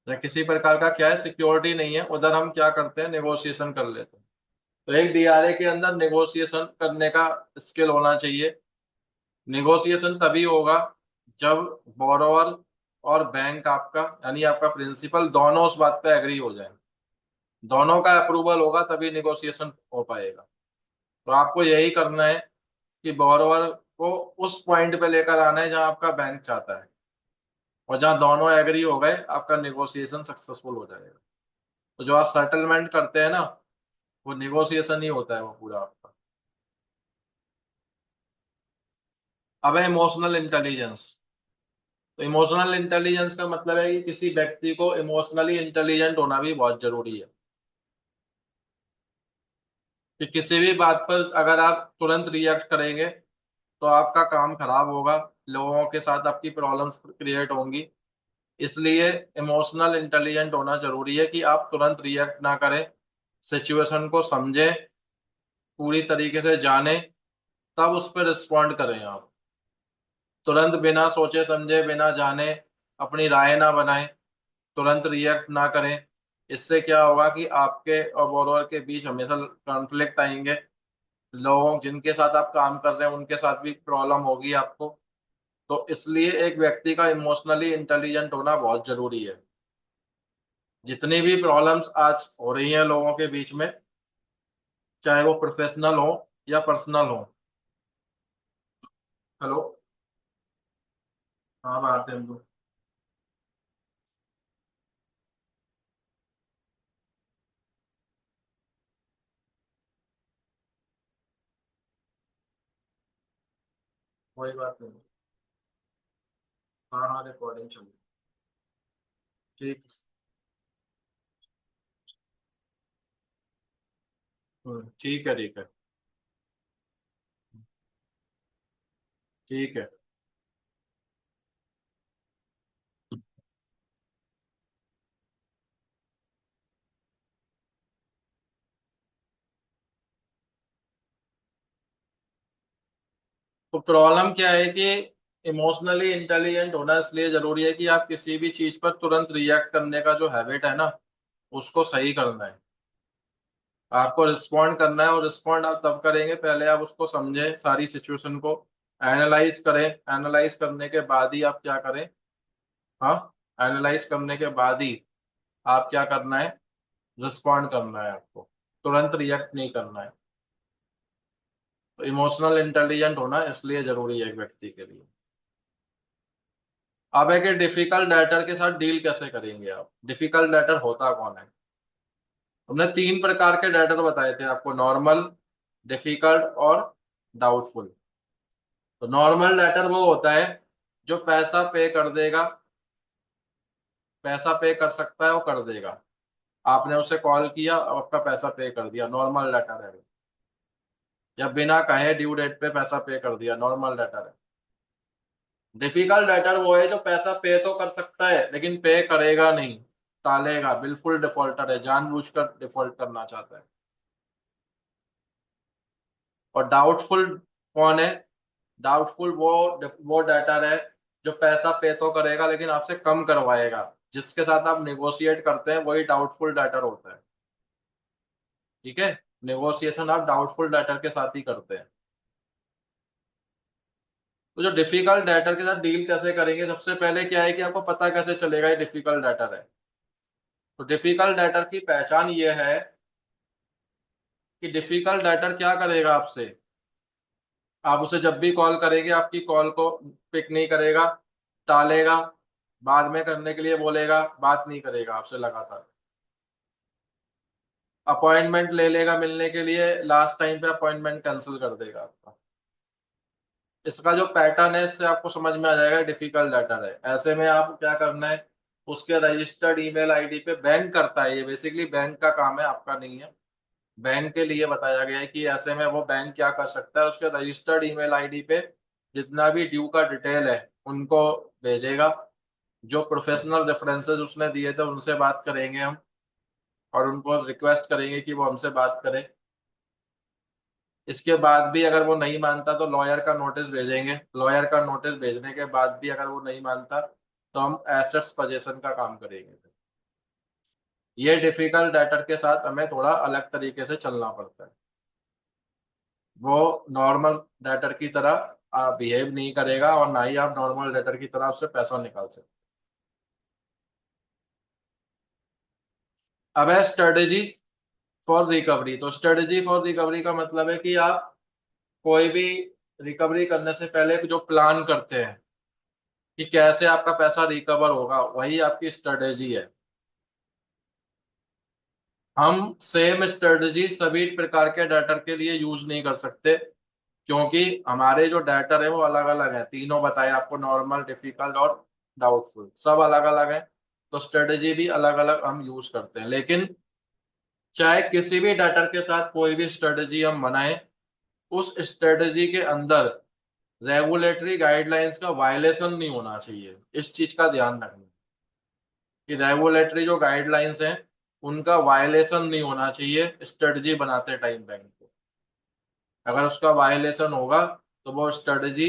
या किसी प्रकार का क्या है, सिक्योरिटी नहीं है, उधर हम क्या करते हैं, नेगोशिएशन कर लेते हैं। तो एक डीआरए के अंदर नेगोशिएशन करने का स्किल होना चाहिए। नेगोशिएशन तभी होगा जब बोरोवर और बैंक आपका, यानी आपका प्रिंसिपल, दोनों उस बात पे एग्री हो जाए। दोनों का अप्रूवल होगा तभी नेगोशिएशन हो पाएगा। तो आपको यही करना है कि बोरोवर को उस पॉइंट पे लेकर आना है जहां आपका बैंक चाहता है, और जहां दोनों एग्री हो गए आपका नेगोशिएशन सक्सेसफुल हो जाएगा। तो जो आप सेटलमेंट करते हैं ना, वो नेगोशिएशन ही होता है वो पूरा आपका। अब है इमोशनल इंटेलिजेंस। तो इमोशनल इंटेलिजेंस का मतलब है कि किसी व्यक्ति को इमोशनली इंटेलिजेंट होना भी बहुत जरूरी है। कि किसी भी बात पर अगर आप तुरंत रिएक्ट करेंगे तो आपका काम खराब होगा, लोगों के साथ आपकी प्रॉब्लम्स क्रिएट होंगी। इसलिए इमोशनल इंटेलिजेंट होना जरूरी है कि आप तुरंत रिएक्ट ना करें, सिचुएशन को समझें, पूरी तरीके से जानें, तब उस पर रिस्पॉन्ड करें आप। तुरंत बिना सोचे समझे, बिना जाने अपनी राय ना बनाएं, तुरंत रिएक्ट ना करें। इससे क्या होगा कि आपके और बोरोवर के बीच हमेशा कॉन्फ्लिक्ट आएंगे। लोगों जिनके साथ आप काम कर रहे हैं उनके साथ भी प्रॉब्लम होगी आपको। तो इसलिए एक व्यक्ति का इमोशनली इंटेलिजेंट होना बहुत जरूरी है। जितनी भी प्रॉब्लम्स आज हो रही हैं लोगों के बीच में, चाहे वो प्रोफेशनल हो या पर्सनल हो। हेलो। हाँ भारती हम लोग। कोई बात नहीं। हाँ हाँ, रिकॉर्डिंग चल रही है। ठीक। ठीक है ठीक है। ठीक है। तो प्रॉब्लम क्या है कि इमोशनली इंटेलिजेंट होना इसलिए जरूरी है कि आप किसी भी चीज पर तुरंत रिएक्ट करने का जो हैबिट है ना, उसको सही करना है। आपको रिस्पॉन्ड करना है, और रिस्पॉन्ड आप तब करेंगे, पहले आप उसको समझें, सारी सिचुएशन को एनालाइज करें। एनालाइज करने के बाद ही आप क्या करें। हाँ। एनालाइज करने के बाद ही आप क्या करना है, रिस्पॉन्ड करना है आपको। तुरंत रिएक्ट नहीं करना है। तो इमोशनल इंटेलिजेंट होना इसलिए जरूरी है एक व्यक्ति के लिए। अब है कि डिफिकल्ट डाटर के साथ डील कैसे करेंगे आप। डिफिकल्ट डाटर होता कौन है? हमने तीन प्रकार के डाटर बताए थे आपको, नॉर्मल, डिफिकल्ट और डाउटफुल। तो नॉर्मल डाटर वो होता है जो पैसा पे कर देगा, पैसा पे कर सकता है वो कर देगा। आपने उसे कॉल किया और आपका पैसा पे कर दिया, नॉर्मल डाटर है वो। या बिना कहे ड्यू डेट पे पैसा पे कर दिया, नॉर्मल डाटर है। डिफिकल्ट डाटर वो है जो पैसा पे तो कर सकता है लेकिन पे करेगा नहीं, टालेगा, बिल्कुल डिफॉल्टर है, जानबूझकर डिफॉल्ट करना चाहता है। और डाउटफुल कौन है? डाउटफुल वो डेटर है जो पैसा पे तो करेगा लेकिन आपसे कम करवाएगा। जिसके साथ आप नेगोशिएट करते हैं वही डाउटफुल डेटर होता है। ठीक है, नेगोशिएशन आप डाउटफुल डेटर के साथ ही करते हैं। तो जो डिफिकल्ट डेटर के साथ डील कैसे करेंगे, सबसे पहले क्या है कि आपको पता कैसे चलेगा ये डिफिकल्ट डेटर है। तो डिफिकल्ट डेटर की पहचान ये है कि डिफिकल्ट डेटर क्या करेगा आपसे, आप उसे जब भी कॉल करेंगे आपकी कॉल को पिक नहीं करेगा, टालेगा, बाद में करने के लिए बोलेगा, बात नहीं करेगा आपसे लगातार, अपॉइंटमेंट ले लेगा मिलने के लिए, लास्ट टाइम पे अपॉइंटमेंट कैंसिल कर देगा आपका। इसका जो पैटर्न है इससे आपको समझ में आ जाएगा डिफिकल्ट डेटर है। ऐसे में आप क्या करना है, उसके रजिस्टर्ड ईमेल आईडी पे, बैंक करता है ये, बेसिकली बैंक का काम है, आपका नहीं है। बैंक के लिए बताया गया है कि ऐसे में वो बैंक क्या कर सकता है, उसके रजिस्टर्ड ईमेल आईडी पे जितना भी ड्यू का डिटेल है उनको भेजेगा। जो प्रोफेशनल रेफरेंसेस उसने दिए थे उनसे बात करेंगे हम, और उनको रिक्वेस्ट करेंगे कि वो हमसे बात करें। इसके बाद भी अगर वो नहीं मानता तो लॉयर का नोटिस भेजेंगे। लॉयर का नोटिस भेजने के बाद भी अगर वो नहीं मानता तो हम एसेट्स पोजेशन का काम करेंगे। ये डिफिकल्ट डेटर के साथ हमें थोड़ा अलग तरीके से चलना पड़ता है। वो नॉर्मल डेटर की तरह बिहेव नहीं करेगा और ना ही आप नॉर्मल डेटर की तरह उससे पैसा निकाल सकते। अब है स्ट्रेटेजी फॉर रिकवरी। तो स्ट्रेटेजी फॉर रिकवरी का मतलब है कि आप कोई भी रिकवरी करने से पहले जो प्लान करते हैं कि कैसे आपका पैसा रिकवर होगा, वही आपकी स्ट्रेटेजी है। हम सेम स्ट्रेटेजी सभी प्रकार के डेटर के लिए यूज नहीं कर सकते, क्योंकि हमारे जो डेटर है वो अलग अलग है। तीनों बताए आपको, नॉर्मल, डिफिकल्ट और डाउटफुल, सब अलग अलग है। तो स्ट्रेटेजी भी अलग अलग हम यूज करते हैं। लेकिन चाहे किसी भी डेटर के साथ कोई भी स्ट्रेटेजी हम बनाएं, उस स्ट्रेटेजी के अंदर रेगुलेटरी गाइडलाइंस का वायलेशन नहीं होना चाहिए। इस चीज का ध्यान रखना कि रेगुलेटरी जो गाइडलाइंस हैं उनका वायलेशन नहीं होना चाहिए स्ट्रेटजी बनाते टाइम बैंक को। अगर उसका वायलेशन होगा तो वो स्ट्रेटजी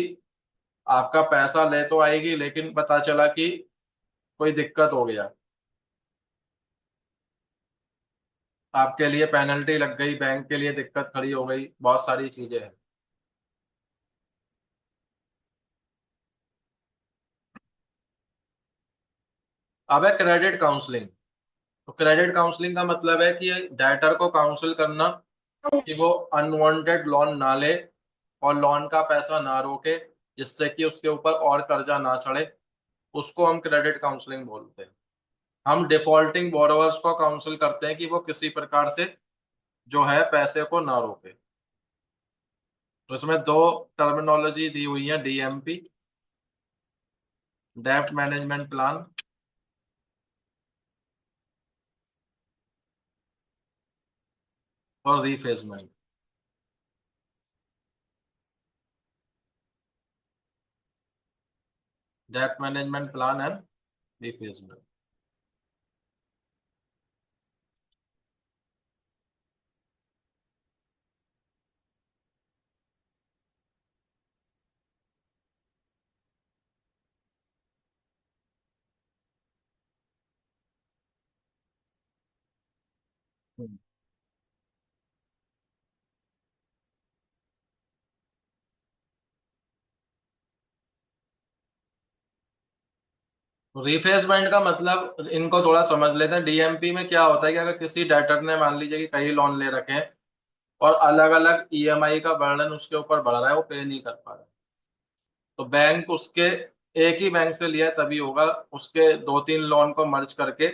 आपका पैसा ले तो आएगी, लेकिन पता चला कि कोई दिक्कत हो गया, आपके लिए पेनल्टी लग गई, बैंक के लिए दिक्कत खड़ी हो गई, बहुत सारी चीजें हैं। अब है क्रेडिट काउंसलिंग। तो क्रेडिट काउंसलिंग का मतलब है कि डेटर को काउंसिल करना कि वो अनवांटेड लोन ना ले और लोन का पैसा ना रोके, जिससे कि उसके ऊपर और कर्जा ना चढ़े। उसको हम क्रेडिट काउंसलिंग बोलते हैं। हम डिफॉल्टिंग बोरोवर्स को काउंसिल करते हैं कि वो किसी प्रकार से जो है पैसे को ना रोके। तो इसमें दो टर्मिनोलॉजी दी हुई है, डीएमपी, डेब्ट मैनेजमेंट प्लान, और रीफेसमेंट। डेब्ट मैनेजमेंट प्लान एंड रीफेसमेंट। रीफेसमेंट का मतलब इनको थोड़ा समझ लेते हैं। डीएमपी में क्या होता है कि अगर किसी डेटर ने मान लीजिए कि कई लोन ले रखे हैं और अलग अलग ईएमआई का बर्डन उसके ऊपर बढ़ रहा है, वो पे नहीं कर पा रहा है, तो बैंक उसके, एक ही बैंक से लिया है तभी होगा, उसके दो तीन लोन को मर्ज करके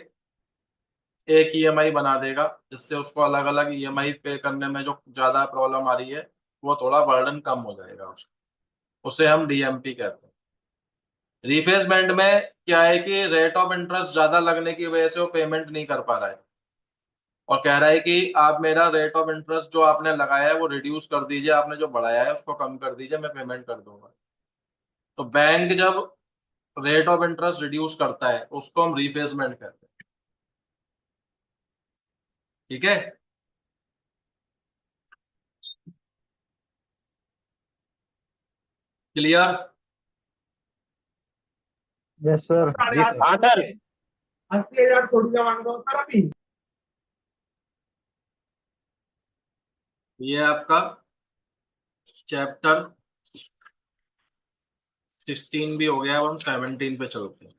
एक ईएमआई बना देगा, जिससे उसको अलग अलग ईएमआई पे करने में जो ज्यादा प्रॉब्लम आ रही है वो थोड़ा बर्डन कम हो जाएगा उसका। उसे हम डीएमपी कहते हैं। रिफेसमेंट में क्या है कि रेट ऑफ इंटरेस्ट ज्यादा लगने की वजह से वो पेमेंट नहीं कर पा रहा है और कह रहा है कि आप मेरा रेट ऑफ इंटरेस्ट जो आपने लगाया है वो रिड्यूस कर दीजिए, आपने जो बढ़ाया है उसको कम कर दीजिए, मैं पेमेंट कर दूंगा। तो बैंक जब रेट ऑफ इंटरेस्ट रिड्यूस करता है उसको हम रीफेसमेंट कहते हैं। ठीक है। क्लियर? Yes sir. जी सर। हाँ सर। 80,000 थोड़ी ना मांग रहा हूँ सर अभी। ये आपका चैप्टर 16 भी हो गया। अब हम 17 पे चलते हैं।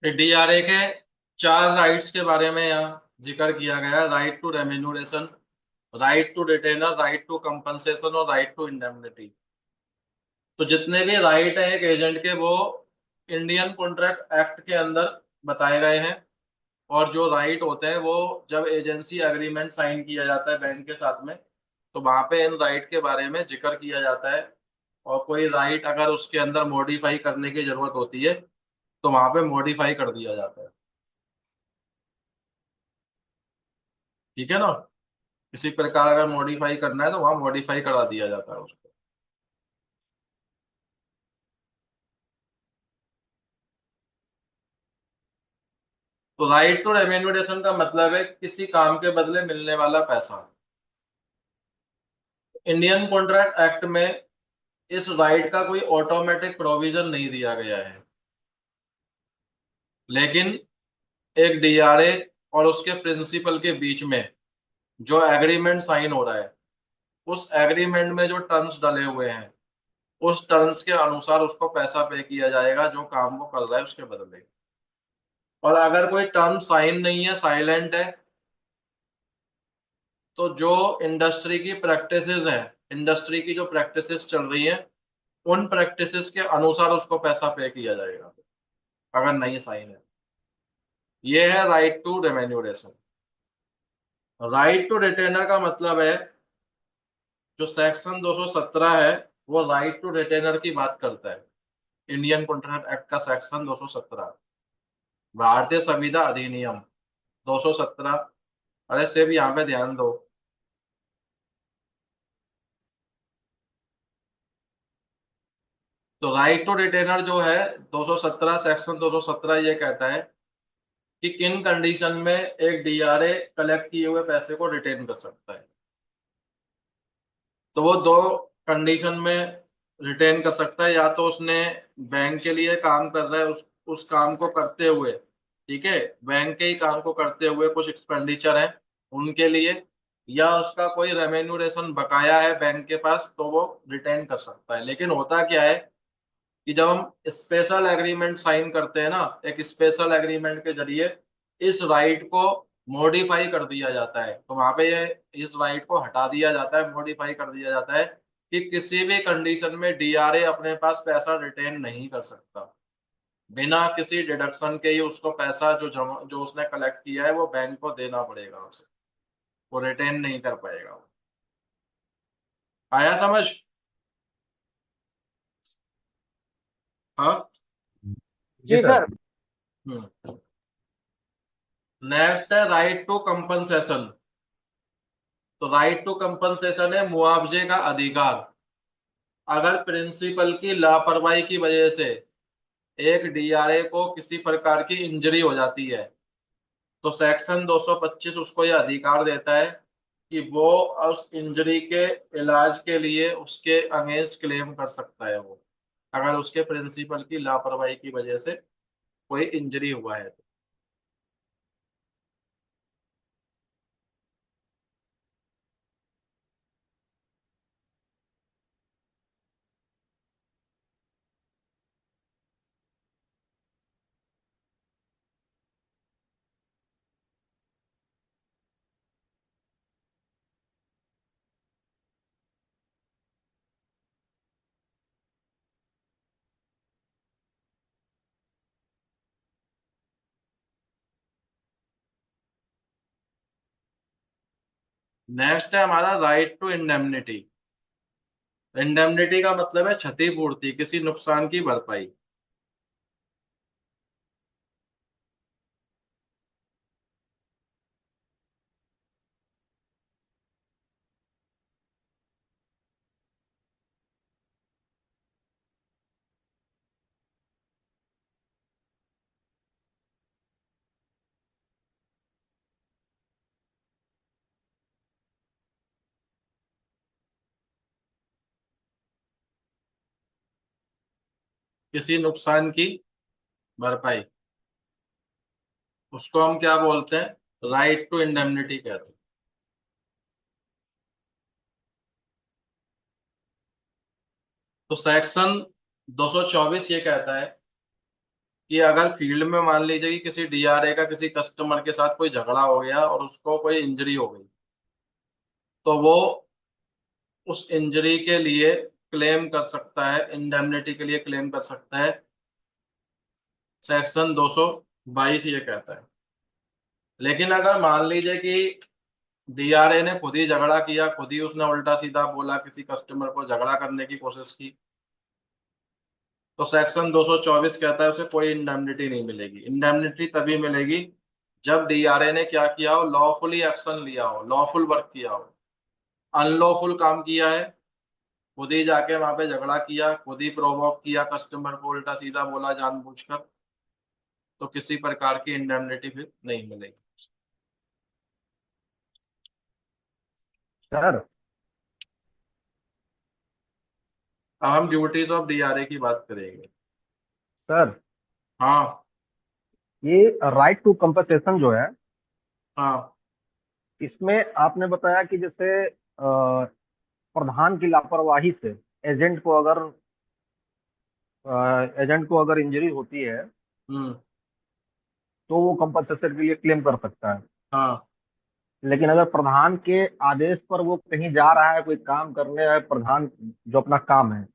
डीआरए के 4 राइट्स के बारे में यहाँ जिक्र किया गया। Right to remuneration, right to retainer, right to compensation और राइट टू इंडेमनिटी। तो जितने भी राइट है एक एजेंट के, वो इंडियन कॉन्ट्रैक्ट एक्ट के अंदर बताए गए हैं। और जो राइट होते हैं वो जब एजेंसी एग्रीमेंट साइन किया जाता है बैंक के साथ में, तो वहां पे इन राइट के बारे में जिक्र किया जाता है। और कोई राइट अगर उसके अंदर मॉडिफाई करने की जरूरत होती है तो वहां पे मॉडिफाई कर दिया जाता है। ठीक है ना? किसी प्रकार अगर मॉडिफाई करना है तो वहां मॉडिफाई करा दिया जाता है उसको। तो राइट टू रेम्यूनरेशन का मतलब है किसी काम के बदले मिलने वाला पैसा। इंडियन कॉन्ट्रैक्ट एक्ट में इस राइट का कोई ऑटोमेटिक प्रोविजन नहीं दिया गया है, लेकिन एक डीआरए और उसके प्रिंसिपल के बीच में जो एग्रीमेंट साइन हो रहा है, उस एग्रीमेंट में जो टर्म्स डले हुए हैं, उस टर्म्स के अनुसार उसको पैसा पे किया जाएगा जो काम वो कर रहा है उसके बदले। और अगर कोई टर्म साइन नहीं है, साइलेंट है, तो जो इंडस्ट्री की प्रैक्टिसेस हैं, इंडस्ट्री की जो प्रैक्टिसेस चल रही हैं, उन प्रैक्टिसेस के अनुसार उसको पैसा पे किया जाएगा अगर नहीं साइन है। ये है right to remuneration. Right to retainer का मतलब है, जो सेक्शन 217 है वो राइट टू रिटेनर की बात करता है। इंडियन कॉन्ट्रैक्ट एक्ट का सेक्शन 217, भारतीय संविदा अधिनियम 217। अरे से भी यहाँ पे ध्यान दो। तो राइट टू रिटेनर जो है 217, सेक्शन 217 ये कहता है कि किन कंडीशन में एक डीआरए कलेक्ट किए हुए पैसे को रिटेन कर सकता है। तो वो दो कंडीशन में रिटेन कर सकता है। या तो उसने बैंक के लिए काम कर रहा है, उस काम को करते हुए ठीक है, बैंक के ही काम को करते हुए कुछ एक्सपेंडिचर है उनके लिए, या उसका कोई रेम्यूनरेशन बकाया है बैंक के पास, तो वो रिटेन कर सकता है। लेकिन होता क्या है कि जब हम स्पेशल एग्रीमेंट साइन करते हैं ना, एक स्पेशल एग्रीमेंट के जरिए इस राइट को मॉडिफाई कर दिया जाता है, तो वहां पे ये इस राइट को हटा दिया जाता है, मॉडिफाई कर दिया जाता है कि किसी भी कंडीशन में डीआरए अपने पास पैसा रिटेन नहीं कर सकता। बिना किसी डिडक्शन के ही उसको पैसा जो उसने कलेक्ट किया है वो बैंक को देना पड़ेगा उसे, वो रिटेन नहीं कर पाएगा। आया समझ? हाँ। जी जी सर। सर। हम्म। नेक्स्ट है राइट टू कंपनसेशन। तो राइट टू कंपनसेशन है मुआवजे का अधिकार। अगर प्रिंसिपल की लापरवाही की वजह से एक डीआरए को किसी प्रकार की इंजरी हो जाती है, तो सेक्शन 225 उसको यह अधिकार देता है कि वो उस इंजरी के इलाज के लिए उसके अगेंस्ट क्लेम कर सकता है वो, अगर उसके प्रिंसिपल की लापरवाही की वजह से कोई इंजरी हुआ है तो। नेक्स्ट है हमारा राइट टू इंडेमनिटी। इंडेमनिटी का मतलब है क्षतिपूर्ति, किसी नुकसान की भरपाई। किसी नुकसान की भरपाई, उसको हम क्या बोलते हैं? राइट टू इंडेमनिटी कहते हैं। तो सेक्शन 224 ये कहता है कि अगर फील्ड में मान लीजिए कि किसी डीआरए का किसी कस्टमर के साथ कोई झगड़ा हो गया और उसको कोई इंजरी हो गई, तो वो उस इंजरी के लिए क्लेम कर सकता है, इंडेमनिटी के लिए क्लेम कर सकता है। सेक्शन 222 ये कहता है। लेकिन अगर मान लीजिए कि डीआरए ने खुद ही झगड़ा किया, खुद ही उसने उल्टा सीधा बोला, किसी कस्टमर को झगड़ा करने की कोशिश की, तो सेक्शन 224 कहता है उसे कोई इंडेमनिटी नहीं मिलेगी। इंडेमनिटी तभी मिलेगी जब डीआरए ने क्या किया हो, लॉफुली एक्शन लिया हो, लॉफुल वर्क किया हो। अनलॉफुल काम किया है, खुद ही जाके वहां पे झगड़ा किया, खुद ही प्रोवोक किया, कस्टमर को उल्टा सीधा बोला जानबूझकर, तो किसी प्रकार की इंडेमनिटी फिर नहीं मिलेगी। सर अब हम ड्यूटीज ऑफ डीआरए की बात करेंगे। सर हाँ। ये राइट टू कंपनसेशन जो है, हाँ। इसमें आपने बताया कि जैसे प्रधान की लापरवाही से एजेंट को अगर इंजरी होती है हम्म। तो वो कंपनसेशन के लिए क्लेम कर सकता है। हाँ। लेकिन अगर प्रधान के आदेश पर वो कहीं जा रहा है, कोई काम करने है, प्रधान जो अपना काम है,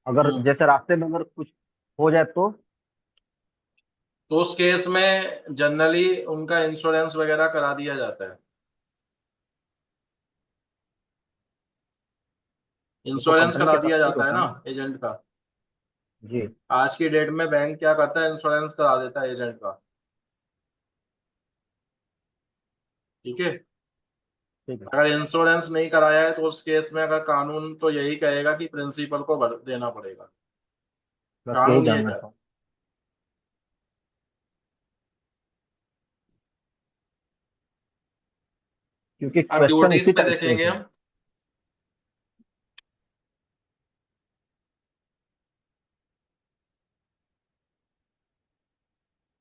अगर हम्म। जैसे रास्ते में अगर कुछ हो जाए तो तो उस केस में जनरली उनका इंश्योरेंस वगैरह करा दिया जाता है। वो तो इंश्योरेंस कंपनी करा के दिया तरफ से जाता है होता है ना ना। एजेंट का। जी। आज की डेट में बैंक क्या करता है, इंश्योरेंस करा देता है एजेंट का। ठीक है। ठीक है। अगर इंश्योरेंस नहीं कराया है तो उस केस में अगर कानून तो यही कहेगा कि प्रिंसिपल को भर देना पड़ेगा। बस यही कानून ये जानना कहता था, है। क्योंकि अब क्वेश्चन इसी ड्यूटीज पे टाइप से देखेंगे है। हम।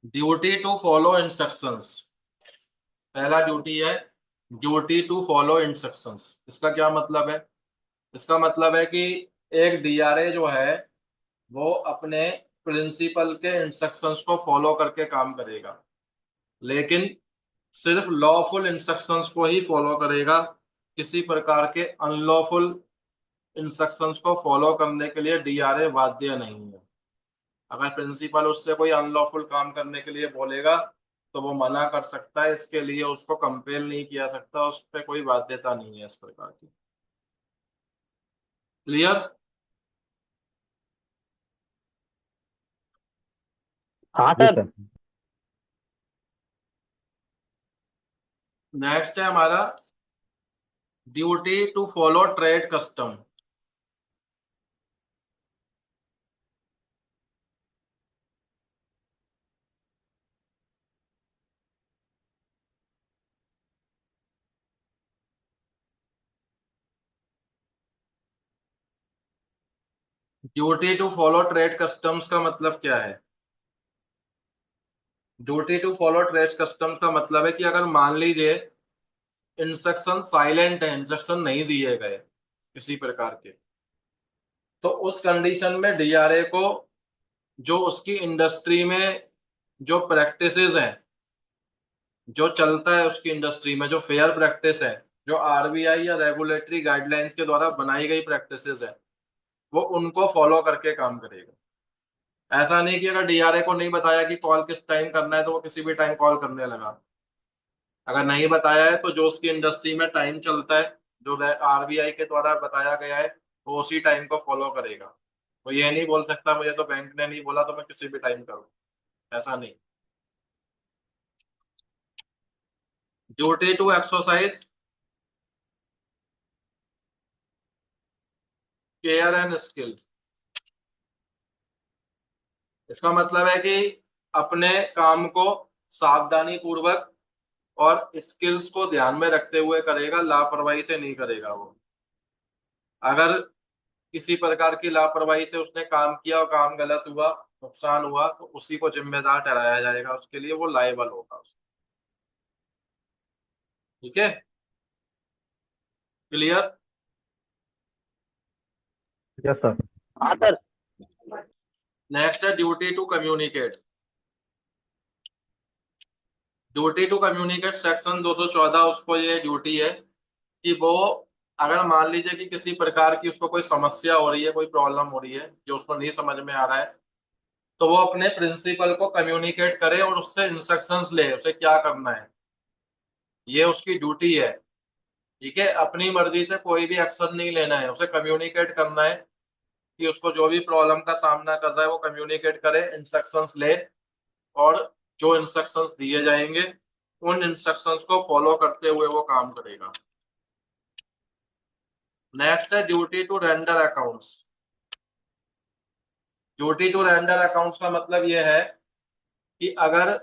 Duty to follow instructions. पहला ड्यूटी है ड्यूटी टू फॉलो इंस्ट्रक्शंस। इसका क्या मतलब है? इसका मतलब है कि एक डीआरए जो है वो अपने प्रिंसिपल के इंस्ट्रक्शंस को फॉलो करके काम करेगा, लेकिन सिर्फ लॉफुल इंस्ट्रक्शंस को ही फॉलो करेगा। किसी प्रकार के अनलॉफुल इंस्ट्रक्शंस को फॉलो करने के लिए डीआरए बाध्य नहीं है। अगर प्रिंसिपल उससे कोई अनलॉफुल काम करने के लिए बोलेगा तो वो मना कर सकता है, इसके लिए उसको कंपेल नहीं किया सकता, उस पर कोई बाध्यता नहीं है इस प्रकार की। क्लियर? हाँ जी सर। सर। नेक्स्ट है हमारा duty to follow trade custom. Duty to follow trade customs का मतलब क्या है? Duty to follow trade custom का मतलब है कि अगर मान लीजिए इंस्ट्रक्शन साइलेंट है, इंस्ट्रक्शन नहीं दिए गए किसी प्रकार के, तो उस कंडीशन में डीआरए को जो उसकी इंडस्ट्री में जो प्रैक्टिसेस हैं, जो चलता है उसकी इंडस्ट्री में, जो फेयर प्रैक्टिस है, जो आरबीआई या रेगुलेटरी गाइडलाइंस के द्वारा बनाई गई प्रैक्टिसेस है, वो उनको फॉलो करके काम करेगा। ऐसा नहीं कि अगर डीआरए को नहीं बताया कि कॉल किस टाइम करना है तो वो किसी भी टाइम कॉल करने लगा। अगर नहीं बताया है तो जो उसकी इंडस्ट्री में टाइम चलता है, जो आरबीआई के द्वारा बताया गया है, वो उसी टाइम को फॉलो करेगा। वो ये नहीं बोल सकता मुझे तो बैंक ने नहीं बोला तो मैं किसी भी टाइम करूँ, ऐसा नहीं। Duty to exercise care and skill. इसका मतलब है कि अपने काम को सावधानी पूर्वक और स्किल्स को ध्यान में रखते हुए करेगा, लापरवाही से नहीं करेगा वो। अगर किसी प्रकार की लापरवाही से उसने काम किया और काम गलत हुआ, नुकसान हुआ, तो उसी को जिम्मेदार ठहराया जाएगा, उसके लिए वो लायबल होगा। ठीक है? क्लियर? Yes sir. हाँ सर। नेक्स्ट है duty to communicate. Duty to communicate section 214, उसको ये ड्यूटी है कि वो अगर मान लीजिए कि किसी प्रकार की उसको कोई समस्या हो रही है, कोई प्रॉब्लम हो रही है जो उसको नहीं समझ में आ रहा है, तो वो अपने प्रिंसिपल को कम्युनिकेट करे और उससे इंस्ट्रक्शंस ले उसे क्या करना है। ये उसकी ड्यूटी है। ठीक है? अपनी मर्जी से कोई भी एक्शन नहीं लेना है, उसे कम्युनिकेट करना है कि उसको जो भी प्रॉब्लम का सामना कर रहा है वो कम्युनिकेट करे, इंस्ट्रक्शंस ले, और जो इंस्ट्रक्शंस दिए जाएंगे उन इंस्ट्रक्शंस को फॉलो करते हुए वो काम करेगा। नेक्स्ट है duty to render accounts. Duty to render accounts का मतलब ये है कि अगर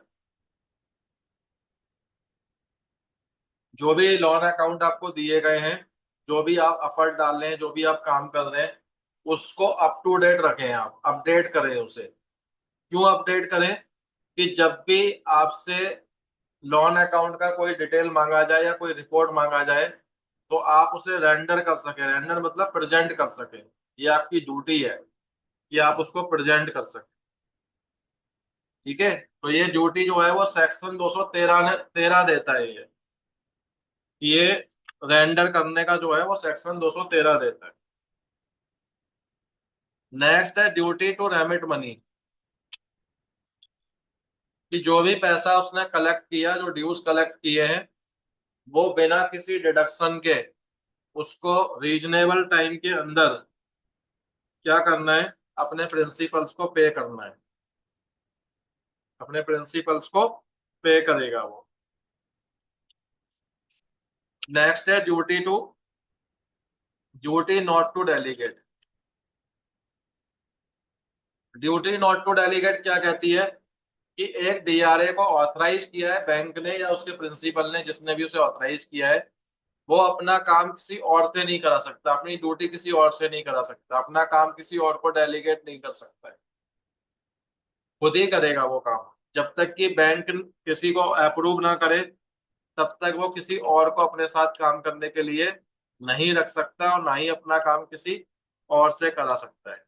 जो भी लोन अकाउंट आपको दिए गए हैं, जो भी आप एफर्ट डाल रहे हैं, जो भी आप काम कर रहे हैं, उसको अप टू डेट रखें, आप अपडेट करें उसे। क्यों अपडेट करें? कि जब भी आपसे लोन अकाउंट का कोई डिटेल मांगा जाए या कोई रिपोर्ट मांगा जाए तो आप उसे रेंडर कर सके। रेंडर मतलब प्रेजेंट कर सके। ये आपकी ड्यूटी है कि आप उसको प्रेजेंट कर सके। ठीक है? तो ये ड्यूटी जो है वो सेक्शन 213 ने 13 देता है ये रेंडर करने का जो है वो सेक्शन 213 देता है। नेक्स्ट है ड्यूटी टू रेमिट मनी। कि जो भी पैसा उसने कलेक्ट किया, जो ड्यूज कलेक्ट किए हैं, वो बिना किसी डिडक्शन के उसको रीजनेबल टाइम के अंदर क्या करना है, अपने प्रिंसिपल्स को पे करना है। अपने प्रिंसिपल्स को पे करेगा वो। नेक्स्ट है duty not to delegate. Duty not to delegate क्या कहती है? कि एक डीआरए को ऑथराइज किया है बैंक ने या उसके प्रिंसिपल ने, जिसने भी उसे ऑथराइज किया है, वो अपना काम किसी और से नहीं करा सकता, अपनी ड्यूटी किसी और से नहीं करा सकता, अपना काम किसी और को डेलीगेट नहीं कर सकता है, खुद ही करेगा वो काम। जब तक कि बैंक किसी को अप्रूव ना करे तब तक वो किसी और को अपने साथ काम करने के लिए नहीं रख सकता और ना ही अपना काम किसी और से करा सकता है।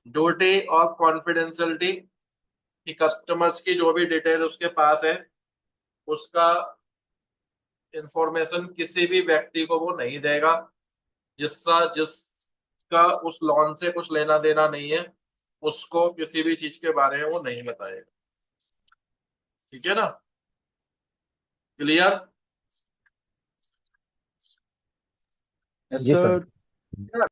ड्यूटी ऑफ कॉन्फिडेंशियलिटी कि कस्टमर्स की जो भी डिटेल उसके पास है उसका इंफॉर्मेशन किसी भी व्यक्ति को वो नहीं देगा जिसका उस लोन से कुछ लेना देना नहीं है, उसको किसी भी चीज के बारे में वो नहीं बताएगा। ठीक है ना? क्लियर? यस जी सर। सर।